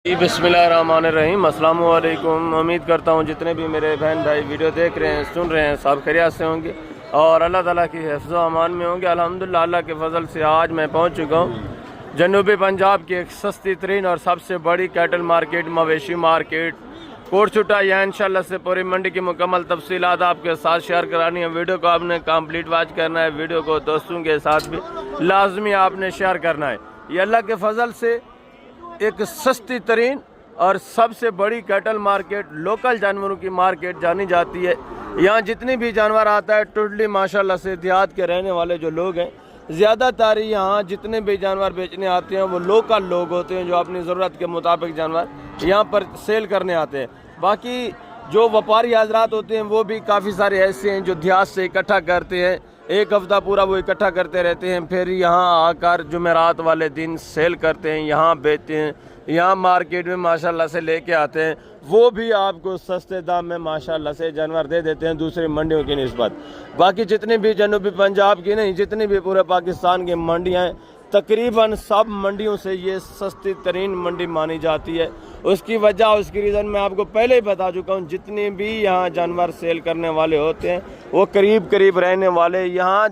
बिस्मिल्लाहिर्रहमानिर्रहीम। अस्सलाम वालेकुम। उम्मीद करता हूँ जितने भी मेरे बहन भाई वीडियो देख रहे हैं, सुन रहे हैं, सब खैरियत से होंगे और अल्लाह ताला की हिफ्ज़ व अमान में होंगे। अल्हम्दुलिल्लाह, अल्लाह के फजल से आज मैं पहुँच चुका हूँ जनूबी पंजाब की एक सस्ती तरीन और सबसे बड़ी कैटल मार्केट, मवेशी मार्केट कोटशुटा। यहाँ इंशाल्लाह से पूरी मंडी की मुकम्मल तफसीलात आपके साथ शेयर करानी है। वीडियो को आपने कंप्लीट वॉच करना है, वीडियो को दोस्तों के साथ भी लाजमी आपने शेयर करना है। ये अल्लाह के फजल से एक सस्ती तरीन और सबसे बड़ी कैटल मार्केट, लोकल जानवरों की मार्केट जानी जाती है। यहाँ जितनी भी जानवर आता है टोटली माशाल्लाह से देहात के रहने वाले जो लोग हैं, ज़्यादातर यहाँ जितने भी जानवर बेचने आते हैं वो लोकल लोग होते हैं जो अपनी ज़रूरत के मुताबिक जानवर यहाँ पर सेल करने आते हैं। बाकी जो व्यापारी हजरात होते हैं वो भी काफ़ी सारे ऐसे हैं जो देहात से इकट्ठा करते हैं, एक हफ्ता पूरा वो इकट्ठा करते रहते हैं, फिर यहाँ आकर जुमेरात वाले दिन सेल करते हैं, यहाँ बेचते हैं, यहाँ मार्केट में माशाल्लाह से लेके आते हैं। वो भी आपको सस्ते दाम में माशाल्लाह से जानवर दे देते हैं दूसरी मंडियों की निस्बत। बाकी जितनी भी जनूबी पंजाब की नहीं, जितनी भी पूरे पाकिस्तान की मंडियाँ हैं, तकरीबन सब मंडियों से ये सस्ती तरीन मंडी मानी जाती है। उसकी वजह, उसकी रीज़न मैं आपको पहले ही बता चुका हूँ। जितने भी यहाँ जानवर सेल करने वाले होते हैं वो करीब करीब रहने वाले, यहाँ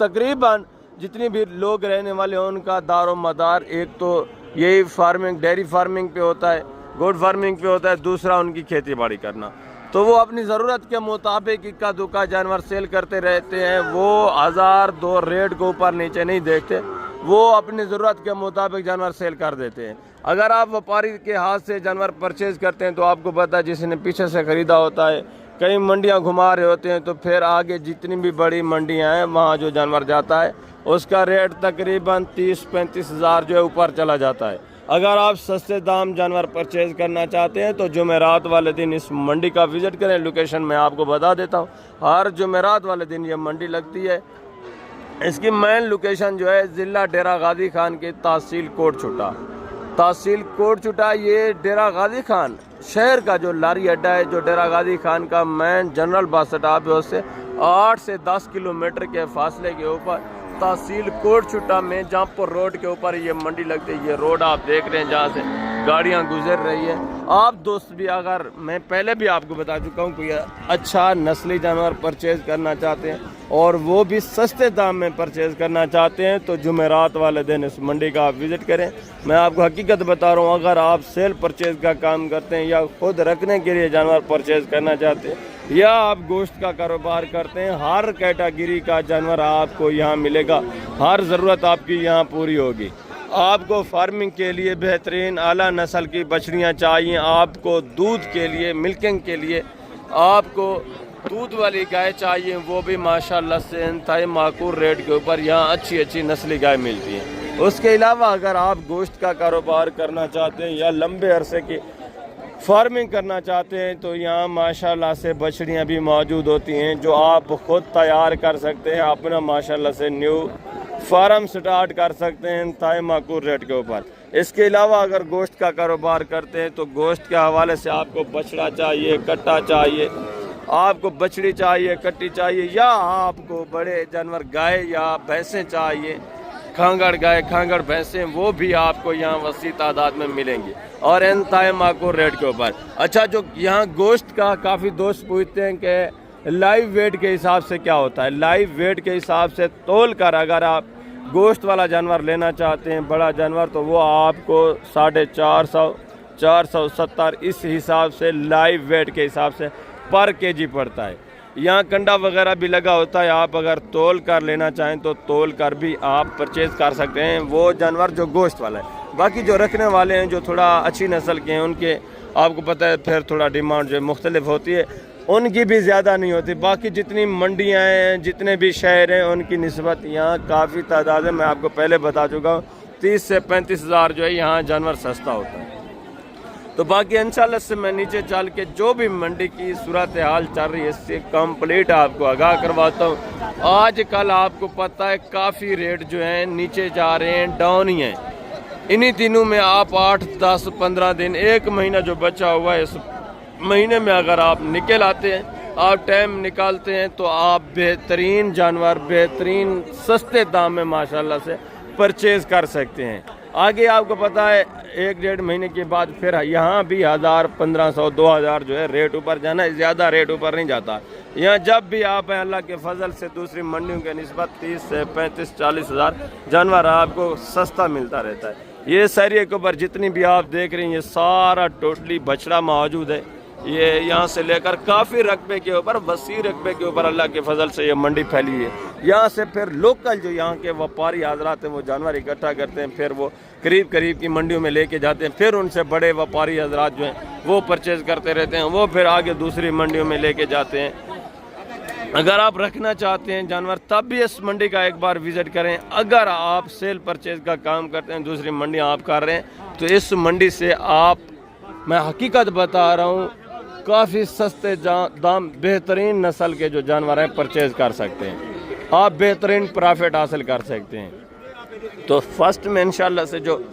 तकरीबन जितने भी लोग रहने वाले हैं उनका दारो मदार एक तो यही फार्मिंग, डेयरी फार्मिंग पे होता है, गोट फार्मिंग पे होता है, दूसरा उनकी खेती बाड़ी करना। तो वो अपनी ज़रूरत के मुताबिक इक्का दुक्का जानवर सेल करते रहते हैं। वो 1000-2 रेट को ऊपर नीचे नहीं देखते, वो अपनी ज़रूरत के मुताबिक जानवर सेल कर देते हैं। अगर आप व्यापारी के हाथ से जानवर परचेज़ करते हैं तो आपको पता है जिसने पीछे से ख़रीदा होता है, कई मंडियां घुमा रहे होते हैं, तो फिर आगे जितनी भी बड़ी मंडियां हैं वहाँ जो जानवर जाता है उसका रेट तकरीबन 30-35 हज़ार जो है ऊपर चला जाता है। अगर आप सस्ते दाम जानवर परचेज़ करना चाहते हैं तो जुमेरात वाले दिन इस मंडी का विज़िट करें। लोकेशन मैं आपको बता देता हूँ, हर जुमेरात वाले दिन ये मंडी लगती है। इसकी मेन लोकेशन जो है ज़िला डेरा गाजी खान की तहसील कोटशुटा, तहसील कोटशुटा। ये डेरा गाजी खान शहर का जो लारी अड्डा है, जो डेरा गाजी खान का मेन जनरल बस स्टॉप है, उससे 8 से 10 किलोमीटर के फासले के ऊपर तहसील कोटशुटा में जहाँपुर रोड के ऊपर ये मंडी लगती है। ये रोड आप देख रहे हैं जहाँ से गाड़ियाँ गुजर रही है। आप दोस्त भी, अगर मैं पहले भी आपको बता चुका हूँ, कोई अच्छा नस्ली जानवर परचेज़ करना चाहते हैं और वो भी सस्ते दाम में परचेज़ करना चाहते हैं तो जुमेरात वाले दिन इस मंडी का आप विज़िट करें। मैं आपको हकीकत बता रहा हूँ, अगर आप सेल परचेज़ का काम करते हैं या खुद रखने के लिए जानवर परचेज़ करना चाहते हैं या आप गोश्त का कारोबार करते हैं, हर कैटेगरी का जानवर आपको यहाँ मिलेगा। हर ज़रूरत आपकी यहाँ पूरी होगी। आपको फार्मिंग के लिए बेहतरीन आला नस्ल की बछड़ियाँ चाहिए, आपको दूध के लिए, मिल्किंग के लिए आपको दूध वाली गाय चाहिए, वो भी माशाल्लाह से इंतहाई माकूल रेट के ऊपर यहाँ अच्छी अच्छी नस्ली गाय मिलती है। उसके अलावा अगर आप गोश्त का कारोबार करना चाहते हैं या लंबे अरसे की फार्मिंग करना चाहते हैं तो यहाँ माशाल्लाह से बछड़ियाँ भी मौजूद होती हैं जो आप ख़ुद तैयार कर सकते हैं, अपना माशाल्लाह से न्यू फार्म स्टार्ट कर सकते हैं इंतहाई माकूल रेट के ऊपर। इसके अलावा अगर गोश्त का कारोबार करते हैं तो गोश्त के हवाले से आपको बछड़ा चाहिए, कट्टा चाहिए, आपको बछड़ी चाहिए, कट्टी चाहिए, या आपको बड़े जानवर गाय या भैंसें चाहिए, खांगड़ गाय, खांगड़ भैंसें, वो भी आपको यहाँ वसी तादाद में मिलेंगी और इंतहाई माकूल रेट के ऊपर। अच्छा, जो यहाँ गोश्त का काफ़ी दोस्त पूछते हैं कि लाइव वेट के हिसाब से क्या होता है। लाइव वेट के हिसाब से तोल कर अगर आप गोश्त वाला जानवर लेना चाहते हैं, बड़ा जानवर, तो वो आपको 450, 470 इस हिसाब से लाइव वेट के हिसाब से पर केजी पड़ता है। यहाँ कंडा वगैरह भी लगा होता है, आप अगर तोल कर लेना चाहें तो तोल कर भी आप परचेज़ कर सकते हैं, वो जानवर जो गोश्त वाला है। बाकी जो रखने वाले हैं जो थोड़ा अच्छी नस्ल के हैं, उनके आपको पता है फिर थोड़ा डिमांड जो मुख्तलिफ होती है, उनकी भी ज़्यादा नहीं होती। बाकी जितनी मंडियाँ हैं, जितने भी शहर हैं, उनकी निस्बत यहाँ काफ़ी तादाद है। मैं आपको पहले बता चुका हूँ 30 से 35 हज़ार जो है यहाँ जानवर सस्ता होता है। तो बाकी इंशाल्लाह से मैं नीचे चल के जो भी मंडी की सूरत हाल चल रही है इससे कंप्लीट आपको आगाह करवाता हूँ। आजकल आपको पता है काफ़ी रेट जो हैं नीचे जा रहे हैं, डाउन ही हैं। इन्हीं दिनों में आप 8, 10, 15 दिन, 1 महीना जो बचा हुआ है, इस महीने में अगर आप निकल आते हैं, आप टाइम निकालते हैं तो आप बेहतरीन जानवर बेहतरीन सस्ते दाम में माशाल्लाह से परचेज़ कर सकते हैं। आगे आपको पता है 1-1.5 महीने के बाद फिर यहाँ भी 1000, 1500, 2000 जो है रेट ऊपर जाना है, ज़्यादा रेट ऊपर नहीं जाता। यहाँ जब भी आप हैं अल्लाह के फजल से दूसरी मंडियों के निस्बत 30 से 35-40 हज़ार जानवर आपको सस्ता मिलता रहता है। ये इस एरिया के ऊपर जितनी भी आप देख रहे हैं ये सारा टोटली बछड़ा मौजूद है। ये यहाँ से लेकर काफ़ी रकबे के ऊपर, वसी रकबे के ऊपर अल्लाह के फजल से ये मंडी फैली है। यहाँ से फिर लोकल जो यहाँ के व्यापारी हजरात हैं वो जानवर इकट्ठा करते हैं, फिर वो करीब करीब की मंडियों में लेके जाते हैं, फिर उनसे बड़े व्यापारी हजरात जो हैं वो परचेज़ करते रहते हैं, वो फिर आगे दूसरी मंडियों में लेके जाते हैं। अगर आप रखना चाहते हैं जानवर तब भी इस मंडी का एक बार विज़िट करें। अगर आप सेल परचेज़ का काम करते हैं, दूसरी मंडियाँ आप कर रहे हैं, तो इस मंडी से आप, मैं हकीकत बता रहा हूँ, काफ़ी सस्ते दाम बेहतरीन नस्ल के जो जानवर हैं परचेज़ कर सकते हैं, आप बेहतरीन प्रॉफिट हासिल कर सकते हैं। तो फर्स्ट में इंशाल्लाह से जो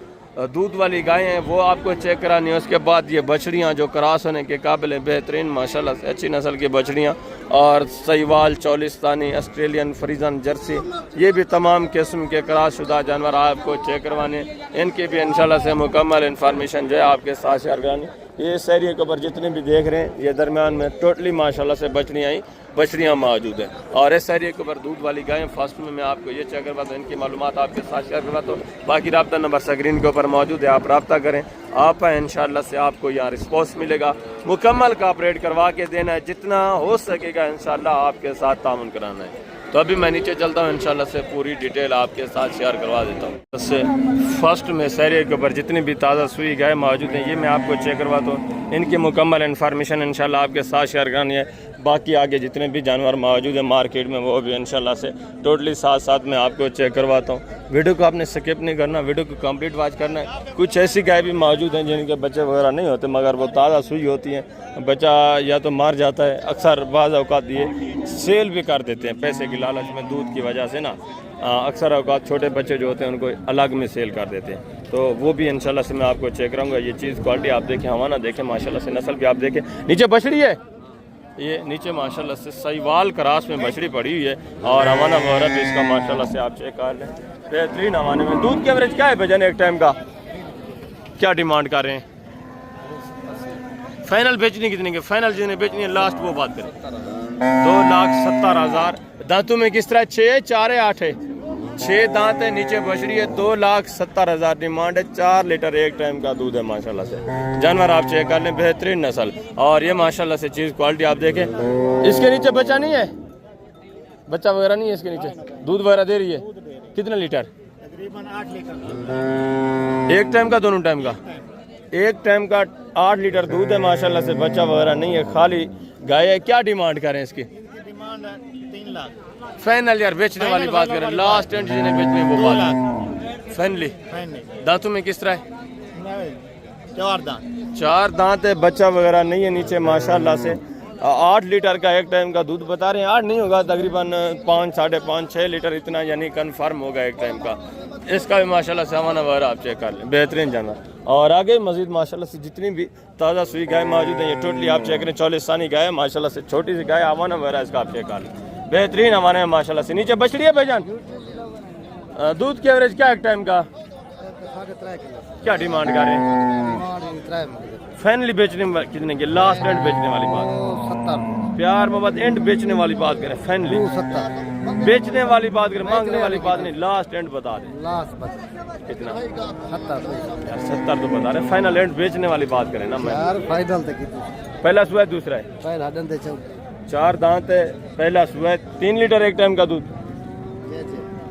दूध वाली गायें हैं वो आपको चेक करानी है। उसके बाद ये बछड़ियाँ जो क्रॉस होने के काबिल हैं, बेहतरीन माशाल्लाह से अच्छी नस्ल की बछड़ियाँ, और सहीवाल, चौलिस्तानी, ऑस्ट्रेलियन, फ्रीजन, जर्सी, ये भी तमाम किस्म के क्रॉस शुदा जानवर आपको चेक करवाने। इनकी भी इंशाल्लाह से मुकम्मल इन्फॉर्मेशन जो है आपके साथ शेयर करानी। ये इस एरिया के ऊपर जितने भी देख रहे हैं ये दरमियान में टोटली माशाल्लाह से बछड़ियाँ मौजूद हैं। और इस एरिया के ऊपर दूध वाली गायें फर्स्ट में मैं आपको ये चेक करवाता हूँ, इनकी मालूमात आपके साथ शेयर करवाता हूँ। बाकी रब्ता नंबर स्क्रीन के ऊपर मौजूद है, आप रब्ता करें, आप इंशाल्लाह से आपको यहाँ रिस्पॉन्स मिलेगा। मुकम्मल कॉपरेट करवा के देना है, जितना हो सकेगा इंशाल्लाह आपके साथ तामुन कराना है। तो अभी मैं नीचे चलता हूँ, इंशाल्लाह से पूरी डिटेल आपके साथ शेयर करवा देता हूँ। इससे फर्स्ट में एरिया के ऊपर जितनी भी ताज़ा सुई गाय मौजूद हैं ये मैं आपको चेक करवाता हूँ, इनकी मुकम्मल इन्फॉर्मेशन इंशाल्लाह आपके साथ शेयर करनी है। बाकी आगे जितने भी जानवर मौजूद हैं मार्केट में वो भी इंशाल्लाह से टोटली साथ साथ मैं आपको चेक करवाता हूँ। वीडियो को आपने स्किप नहीं करना, वीडियो को कंप्लीट वॉच करना है। कुछ ऐसी गाय भी मौजूद हैं जिनके बच्चे वगैरह नहीं होते मगर वो ताज़ा सुई होती हैं, बच्चा या तो मार जाता है, अक्सर बाज़ औक़ात ये सेल भी कर देते हैं पैसे की लालच में, दूध की वजह से ना अक्सर औक़ात छोटे बच्चे जो होते हैं उनको अलग में सेल कर देते हैं। तो वो भी इंशाल्लाह से मैं आपको चेक कराऊंगा। ये चीज़ क्वालिटी आप देखें, हवाना देखें, माशाल्लाह से नस्ल भी आप देखें। नीचे बछड़ी है, ये नीचे माशाल्लाह से सहीवाल क्रॉस में बछड़ी पड़ी हुई है, और हवाना वगैरह भी इसका माशाल्लाह से आप चेक कर लें, बेहतरीन हवाने में। दूध की एवरेज क्या है भजन एक टाइम का, क्या डिमांड कर रहे हैं? फाइनल बेचनी कितनी के? फाइनल जितने बेचनी है लास्ट वो बात करें, 2,70,000। दांतों में किस तरह 6, 4 है, 8 है, 6 दांत है, नीचे बछड़ी है, 2,70,000 डिमांड है। 4 लीटर एक टाइम का दूध है माशाल्लाह से। जानवर आप चेक कर लें, बेहतरीन नस्ल, और ये माशाल्लाह से चीज़ क्वालिटी आप देखें। इसके नीचे बच्चा नहीं है, बच्चा वगैरह नहीं है इसके नीचे, दूध वगैरह दे रही है। कितना लीटर? तकरीबन 8 लीटर एक टाइम का, दोनों टाइम का? एक टाइम का 8 लीटर दूध है माशाल्लाह से, बच्चा वगैरह नहीं है, खाली गाय है। क्या डिमांड करें इसकी? डिमांड 3 लाख। फाइनल यार बेचने वाली बात करें, लास्ट एंड जिन्हें बेचने वो बात फाइनली। दांतों में किस तरह है? 4 दांत है, बच्चा वगैरह नहीं है नीचे माशाल्लाह से। 8 लीटर का एक टाइम का दूध बता रहे हैं, 8 नहीं होगा, तकरीबन 5, 5.5, 6 लीटर इतना यानी कन्फर्म होगा एक टाइम का। इसका भी माशाल्लाह से हवाना वगैरह आप चेक कर लें, बेहतरीन जानवर। और आगे मजीद माशाल्लाह से जितनी भी ताज़ा सुई गाय मौजूद है ये टोटली आप चेक करें। चौलिस्तानी गाय माशाल्लाह से, छोटी सी गाय, हवाना वगैरह इसका आप चेक कर लें, बेहतरीन हवाना है माशाल्लाह से। नीचे बछड़ी है भाईजान, दूध की एवरेज क्या एक टाइम का? क्या डिमांड कर रहे हैं? फाइनली बेचने कितने की? लास्ट एंड बेचने वाली बात, 70 प्यार मोहब्बत एंड बेचने वाली बात करें, फाइनली 70 बेचने वाली बात करें, मांगने वाली बात नहीं, लास्ट एंड बता दें। लास्ट कितना? 70 तो बता रहे, फाइनल एंड बेचने वाली बात करें ना। मैं फाइनल तक पहला सुबह है, दूसरा है 4 दांत है, पहला सुबह है, 3 लीटर एक टाइम का दूध,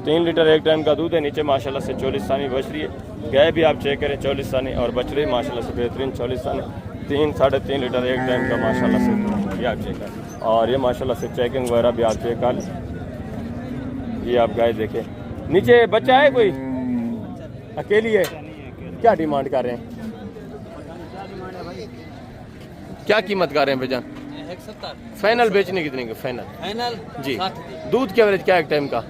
3 लीटर एक टाइम का दूध है। नीचे माशाल्लाह से चौलिस्तानी बछड़ी है, गाय भी आप चेक करें चौलिस्तानी, और बछड़ी माशाल्लाह से बेहतरीन चौलिस्तानी, 3, 3.5 लीटर एक टाइम का माशाल्लाह से ये आप चेक करें। और ये माशाल्लाह से चेकिंग वगैरह भी आप चेक कर, ये आप गाय देखें। नीचे बच्चा है कोई, अकेली है? क्या डिमांड कर रहे हैं? क्या कीमत कर रहे हैं भाईजान? 170। फाइनल बेचने कितने के? फाइनल जी। दूध की एवरेज क्या एक टाइम का?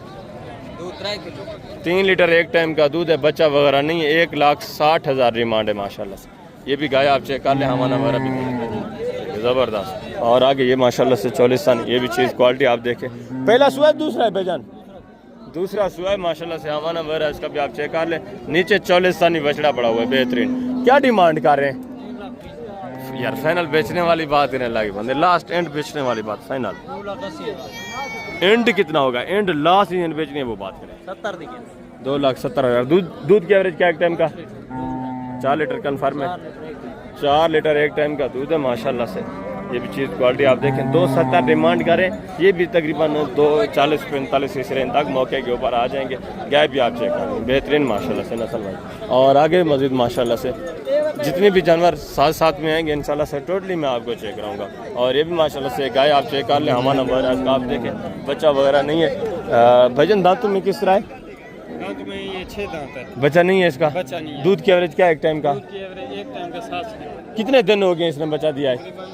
3 लीटर एक टाइम का दूध है, बच्चा वगैरह नहीं है। 1,60,000 डिमांड है माशाल्लाह से। ये भी गाय आप चेक कर लें, हमारा वगैरह भी ज़बरदस्त। और आगे ये माशाल्लाह से चौलिस्तानी, ये भी चीज़ क्वालिटी आप देखें। पहला सुबह दूसरा है भाईजान, दूसरा सुआ है माशाल्लाह से हमारा वगैरह, इसका भी आप चेक कर लें। नीचे 44 सानी बछड़ा पड़ा हुआ है बेहतरीन। क्या डिमांड कर रहे हैं यार? फाइनल बेचने वाली बात करने लगे बंदे, लास्ट एंड बेचने वाली बात फाइनल। एंड कितना होगा? एंड लास्ट एंड बेचनी है वो बात करें। 2,70,000। दूध की एवरेज क्या एक टाइम का? 4 लीटर कन्फर्म है। 4 लीटर एक टाइम का दूध है माशाल्लाह से। ये भी चीज़ क्वालिटी आप देखें। 2,70 डिमांड करें, ये भी तकरीबन 2,40-45 इस रेंज तक मौके के ऊपर आ जाएंगे। गाय भी आप चेक करें, बेहतरीन माशाल्लाह से नस्ल भाई। और आगे मजीद माशाल्लाह से जितने भी जानवर साथ साथ में आएंगे इंशाल्लाह से टोटली मैं आपको चेक कराऊंगा। और ये भी माशाल्लाह से गाय आप चेक कर लें। हमारा नंबर है, आप देखें बच्चा वगैरह नहीं है। भजन दांतों में किस तरह है? दांत में ये 6 दांत है। बच्चा नहीं है इसका? बच्चा नहीं है। दूध की एवरेज क्या है एक टाइम का? दूध की एवरेज एक टाइम का 7 है। कितने दिन हो गए इसने बच्चा दिया है? तकरीबन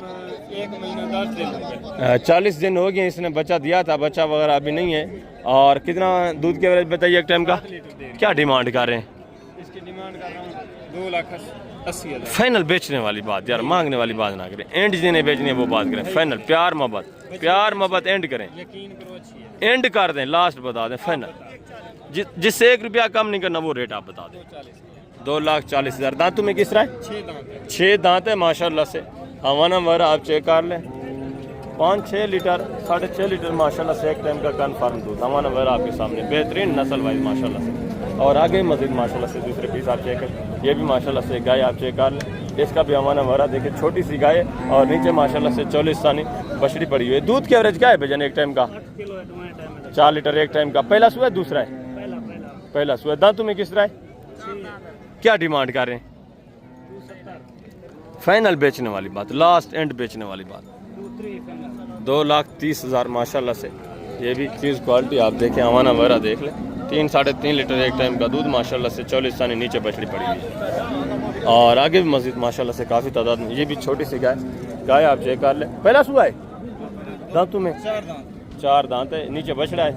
1 महीना 10 दिन हो गए। 40 दिन हो गए इसने बच्चा दिया था, बच्चा वगैरह अभी नहीं है। और कितना दूध की एवरेज बताइए एक टाइम का? 7 लीटर दे रहे क्या डिमांड कर रहे हैं? हैं। इसकी डिमांड कर रहा हूँ 2,80,000। फाइनल बेचने वाली बात यार, मांगने वाली बात ना करें। एंड जिन्हें बेचनी है वो बात करें। फाइनल प्यार मोहब्बत एंड करें, यकीन करो अच्छी है। एंड कर दें, लास्ट बता दें फाइनल। जिससे 1 रुपया कम नहीं करना वो रेट आप बता दें। 2,40,000। दांतों में किस तरह है? 6 दांत है। 6 दांत है माशाल्लाह से। हवाना वगैरह आप चेक कर लें। 5-6 लीटर 6.5 लीटर माशाल्लाह से एक टाइम का कन्फर्म दूध। हवाना वगैरह आपके सामने बेहतरीन नस्ल वाइज माशाल्लाह से। और आगे मजीद माशाल्लाह से दूसरे पीस आप चेक करें। ये भी माशाल्लाह से गाय आप चेक कर लें। इसका भी हवाना वगैरह देखिए, छोटी सी गाय है और नीचे माशाल्लाह से 44 सानी बछड़ी पड़ी हुई है। दूध की एवरेज क्या है भजन एक टाइम का? 4 लीटर एक टाइम का। पहला सुआ है दूसरा है? पहला सुआ। दांतों में किस तरह है? क्या डिमांड कर रहे हैं? फाइनल बेचने वाली बात, लास्ट एंड बेचने वाली बात। 2,30,000 माशाल्लाह से। ये भी चीज़ क्वालिटी आप देखें, हवाना वगैरह देख लें। 3-3.5 लीटर एक टाइम का दूध माशाल्लाह से। 44 सानी नीचे बछड़ी पड़ी हुई है। और आगे भी मस्जिद माशाल्लाह से काफ़ी तादाद में। ये भी छोटी सी गाय आप चेक कर लें। पहला सुआ है? दांतों में 4 दांत है। नीचे बछड़ा है,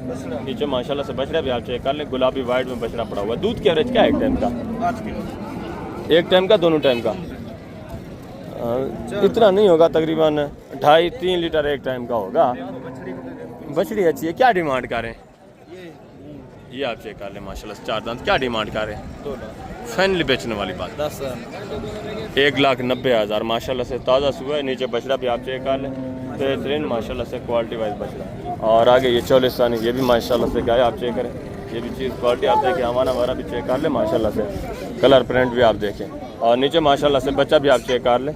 नीचे माशाल्लाह से बछड़ा भी आप चेक कर लें। गुलाबी वाइट में बछड़ा पड़ा हुआ है। दूध की एवरेज क्या है एक टाइम का? 5 किलो। एक टाइम का, दोनों टाइम का? इतना नहीं होगा, तकरीबन 2.5-3 लीटर एक टाइम का होगा। बछड़ी अच्छी है। क्या डिमांड कर रहे हैं? ये आप चेक कर लें माशाल्लाह से। 4 दांत। क्या डिमांड कर रहे हैं? 2 लाख। फाइनली बेचने वाली बात। 10,000। 1,90,000 माशाल्लाह से। ताज़ा सुबह है। नीचे बछड़ा भी आप चेक कर लें, बेहतरीन माशाल्लाह से क्वालिटी वाइज बछड़ा। और आगे ये 44 सानी, ये भी माशाल्लाह से गाय आप चेक करें। ये भी चीज़ क्वालिटी आप देखें। हमारा वगैरह भी चेक कर लें माशाल्लाह से। कलर प्रिंट भी आप देखें। और नीचे माशाल्लाह से बच्चा भी आप चेक कर लें।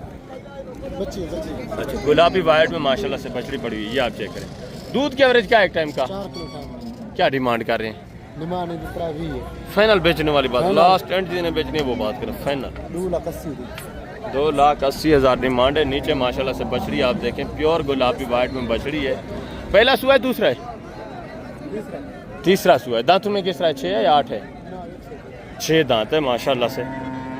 अच्छा, गुलाबी वाइट में माशाल्लाह से बछड़ी पड़ी हुई है। ये आप चेक करें। दूध की एवरेज क्या है एक टाइम का? 4 किलो टाइम। क्या डिमांड कर रहे हैं? डिमांड है भी है। फाइनल बेचने वाली बात, लास्ट एंड जिन्हें बेचनी है वो बात करें। फाइनल 2,80,000। 2,80,000 डिमांड है। नीचे माशाल्लाह से बछड़ी आप देखें, प्योर गुलाबी वाइट में बछड़ी है। पहला सुआ है दूसरा है? तीसरा सुआ है। दांतों में किस तरह है? 6 है या 8 है? 6 दांत है माशाल्लाह से।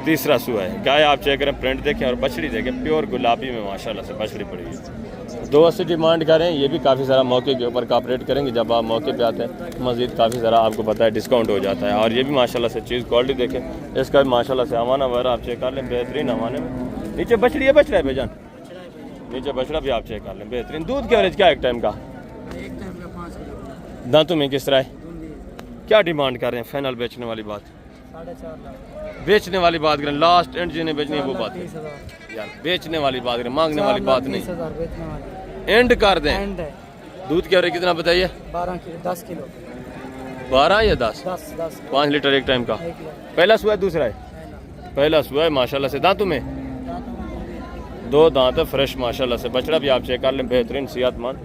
तीसरा सुआ है। गाय आप चेक करें, प्रिंट देखें और बछड़ी देखें, प्योर गुलाबी में माशाल्लाह से बछड़ी पड़ी है। 280 डिमांड करें। ये भी काफ़ी सारा मौके के ऊपर कॉपरेट करेंगे। जब आप मौके पे आते हैं मज़ीद काफ़ी सारा आपको पता है डिस्काउंट हो जाता है। और ये भी माशाल्लाह से चीज़ क्वालिटी देखें। इसका भी माशाल्लाह से हवाना वगैरह आप चेक कर लें, बेहतरीन हवाने में। नीचे बछड़ी है, बछड़ा है बेजान? नीचे बछड़ा भी आप चेक कर लें, बेहतरीन। दूध की एवरेज क्या है एक टाइम का? दांतों में किस तरह है? क्या डिमांड कर रहे हैं? फाइनल बेचने वाली बात, 4.5 लाख। बेचने वाली बात करें। लास्ट एंड जिन्हें बेचनी है वो बात करें यार, बेचने वाली बात करें, मांगने वाली बात नहीं। एंड कर दें। एंड है। दूध की एवरेज कितना बताइए? 12 किलो 10 किलो 12 या 10? 10 5 लीटर एक टाइम का। 1 किलो। पहला सुआ है दूसरा है? पहला सुआ है माशाल्लाह से। दांतों में 2 दांत है, फ्रेश माशाल्लाह से। बछड़ा भी आप चेक कर लें, बेहतरीन सेहतमंद।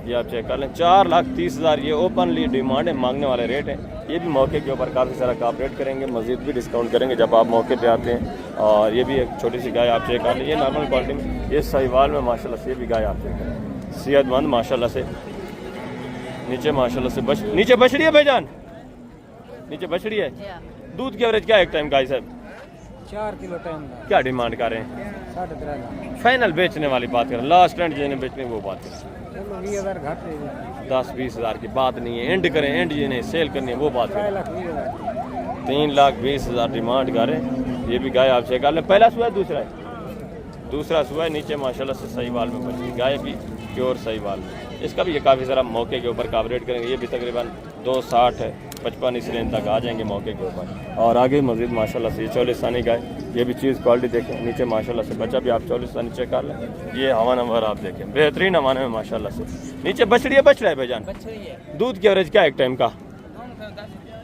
ये आप चेक कर लें। 4,30,000 ये ओपनली डिमांड है, मांगने वाले रेट है। ये भी मौके के ऊपर काफ़ी सारा कॉपरेट करेंगे, मज़ीद भी डिस्काउंट करेंगे जब आप मौके पे आते हैं। और ये भी एक छोटी सी गाय आप चेक कर लें। ये नॉर्मल क्वालिटी में, ये साहिवाल में माशाल्लाह से ये भी गाय आप चेक करें, सेहतमंद माशाल्लाह से। नीचे माशाल्लाह से नीचे बछड़ी है भाईजान? नीचे बछड़ी है। दूध की एवरेज क्या है एक टाइम गाय साहब? 4 किलो टाइम। क्या डिमांड कर रहे हैं? 13.5 लाख। फाइनल बेचने वाली बात करें, लास्ट एंड जिन्हें बेचने वो बात करें। 20,000 घट रही है। 10-20 हज़ार की बात नहीं है। एंड करें, एंड जिन्हें सेल करनी है वो बात करें। 3,20,000। 3,20,000 डिमांड करें। ये भी गाय आप चेक कर लें। पहला सुआ है दूसरा है? दूसरा सुआ है। नीचे माशाल्लाह से साहिवाल में बची गाय भी प्योर साहिवाल में। इसका भी ये काफ़ी सारा मौके के ऊपर कवरेट करेंगे। ये भी तकरीबन 260 है, 55 इस रेंज तक आ जाएंगे मौके के ऊपर। और आगे मज़ीद माशाल्लाह से ये चौलिस्तानी गाय, ये भी चीज़ क्वालिटी देखें, नीचे माशाल्लाह से बच्चा भी आप चौलिस्तानी चेक कर लें। ये हवा नंबर आप देखें, बेहतरीन हवाने में माशाल्लाह से। नीचे बछड़ी है, बछ रहा है भाईजान, दूध की एवरेज क्या एक टाइम का,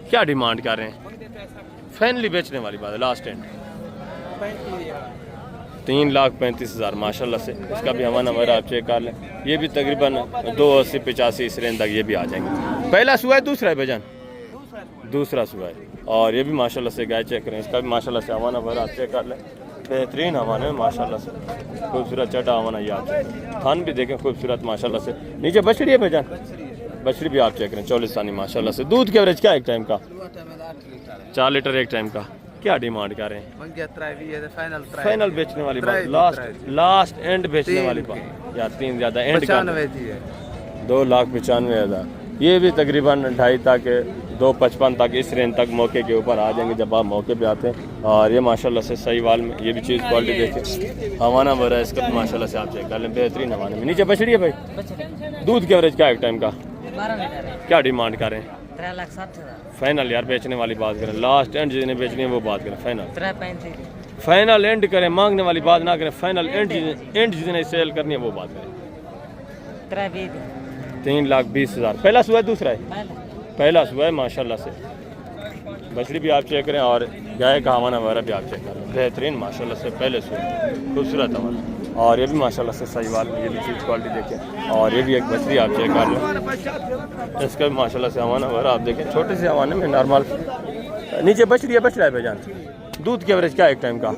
क्या डिमांड कर रहे हैं? फाइनली बेचने वाली बात है, लास्ट एंड 3,35,000 माशाल्लाह से। इसका भी हवा नंबर आप चेक कर लें। ये भी तकरीबन 280-85 इस रेंज तक ये भी आ जाएंगे। पहला सुआ है, दूसरा है भाईजान, दूसरा सुआ है। और ये भी माशाल्लाह से गाय चेक करें, इसका भी माशाल्लाह से हवा नंबर आप चेक कर लें। बेहतरीन हवाना है माशाल्लाह से, खूबसूरत चटा हवाना ये आप थान भी देखें खूबसूरत माशाल्लाह से। नीचे बछड़ी है भाईजान, बछड़ी भी आप चेक करें चौलिस्तानी माशाल्लाह से। दूध की एवरेज क्या एक टाइम का? 4 लीटर एक टाइम का। क्या डिमांड कर रहे हैं? फाइनल बेचने वाली बात, लास्ट एंड बेचने वाली बात, या 3 ज़्यादा एंड का 2,95,000। ये भी तकरीबन 2.5 तक 2,55 तक इस रेंज तक मौके के ऊपर आ जाएंगे जब आप मौके पे आते हैं। और ये माशाल्लाह से सही वाल में ये भी चीज़ क्वालिटी देखें, हवाना भरा है इसका भी माशाल्लाह से आप चेक कर लें, बेहतरीन हवाने में। नीचे बछड़ी है भाई, दूध की एवरेज क्या एक टाइम का? 12 लीटर है। क्या डिमांड करें? 3,60,000। फाइनल यार बेचने वाली बात करें, लास्ट एंड जिन्हें बेचनी है वो बात करें। फाइनल 3,35,000। फाइनल एंड करें, मांगने वाली बात ना करें। फाइनल एंड जिन्हें सेल करनी है वो बात करें। 3,20,000। 3,20,000। पहला सुबह दूसरा है? पहला सुबह है माशाल्लाह से। बछड़ी भी आप चेक करें और गाय का हवाना वगैरह भी आप चेक करें, बेहतरीन माशाल्लाह से पहले सुबह खूबसूरत हवाना। और ये भी माशाल्लाह से सही वाल में ये भी चीज़ क्वालिटी देखें। और ये भी एक बछड़ी आप चेक कर लें, इसका भी माशाल्लाह से हवाना वगैरह आप देखें, छोटे से हवाने में नॉर्मल। नीचे बछड़ी है, बछड़ा है भाईजान। दूध की एवरेज क्या एक टाइम का?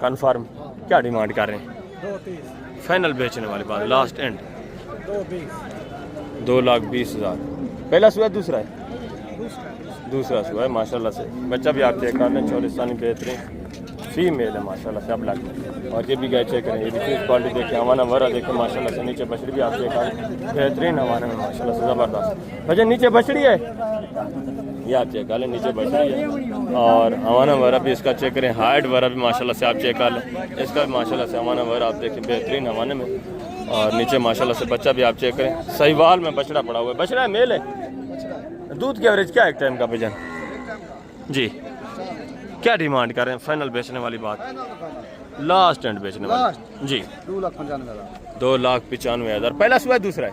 कन्फर्म। क्या डिमांड कर रहे हैं? फाइनल बेचने वाली बात, लास्ट एंड 2,20,000। पहला सुबह दूसरा है? दूसरा सुबह है माशाल्लाह से। बच्चा भी आप चेक कर लें, चौलिस्तानी बेहतरीन फीमेल है माशाल्लाह से, अब लग। और ये भी गाय चेक करें, ये भी चीज़ क्वालिटी देखें, हवाना भरा देखें माशाल्लाह से। नीचे बछड़ी भी आप चेक करें, बेहतरीन हवाना में माशाल्लाह से ज़बरदस्त। भजन नीचे बछड़ी है, ये आप चेक कर लें, नीचे बछड़ी है। और हवाना भरा भी इसका चेक करें, हाइट भरा भी माशाल्लाह से आप चेक कर लें, इसका भी माशाल्लाह से हवाना भरा आप देखें, बेहतरीन हवाने में। और नीचे माशाल्लाह से बच्चा भी आप चेक करें, सहीवाल में बछड़ा पड़ा हुआ है। बछड़ा है, मेल है। दूध की एवरेज क्या एक टाइम का भजन जी? क्या डिमांड कर रहे हैं? फाइनल बेचने वाली बात, लास्ट एंड बेचने वाली जी। 2,95,000। पहला सुबह दूसरा है?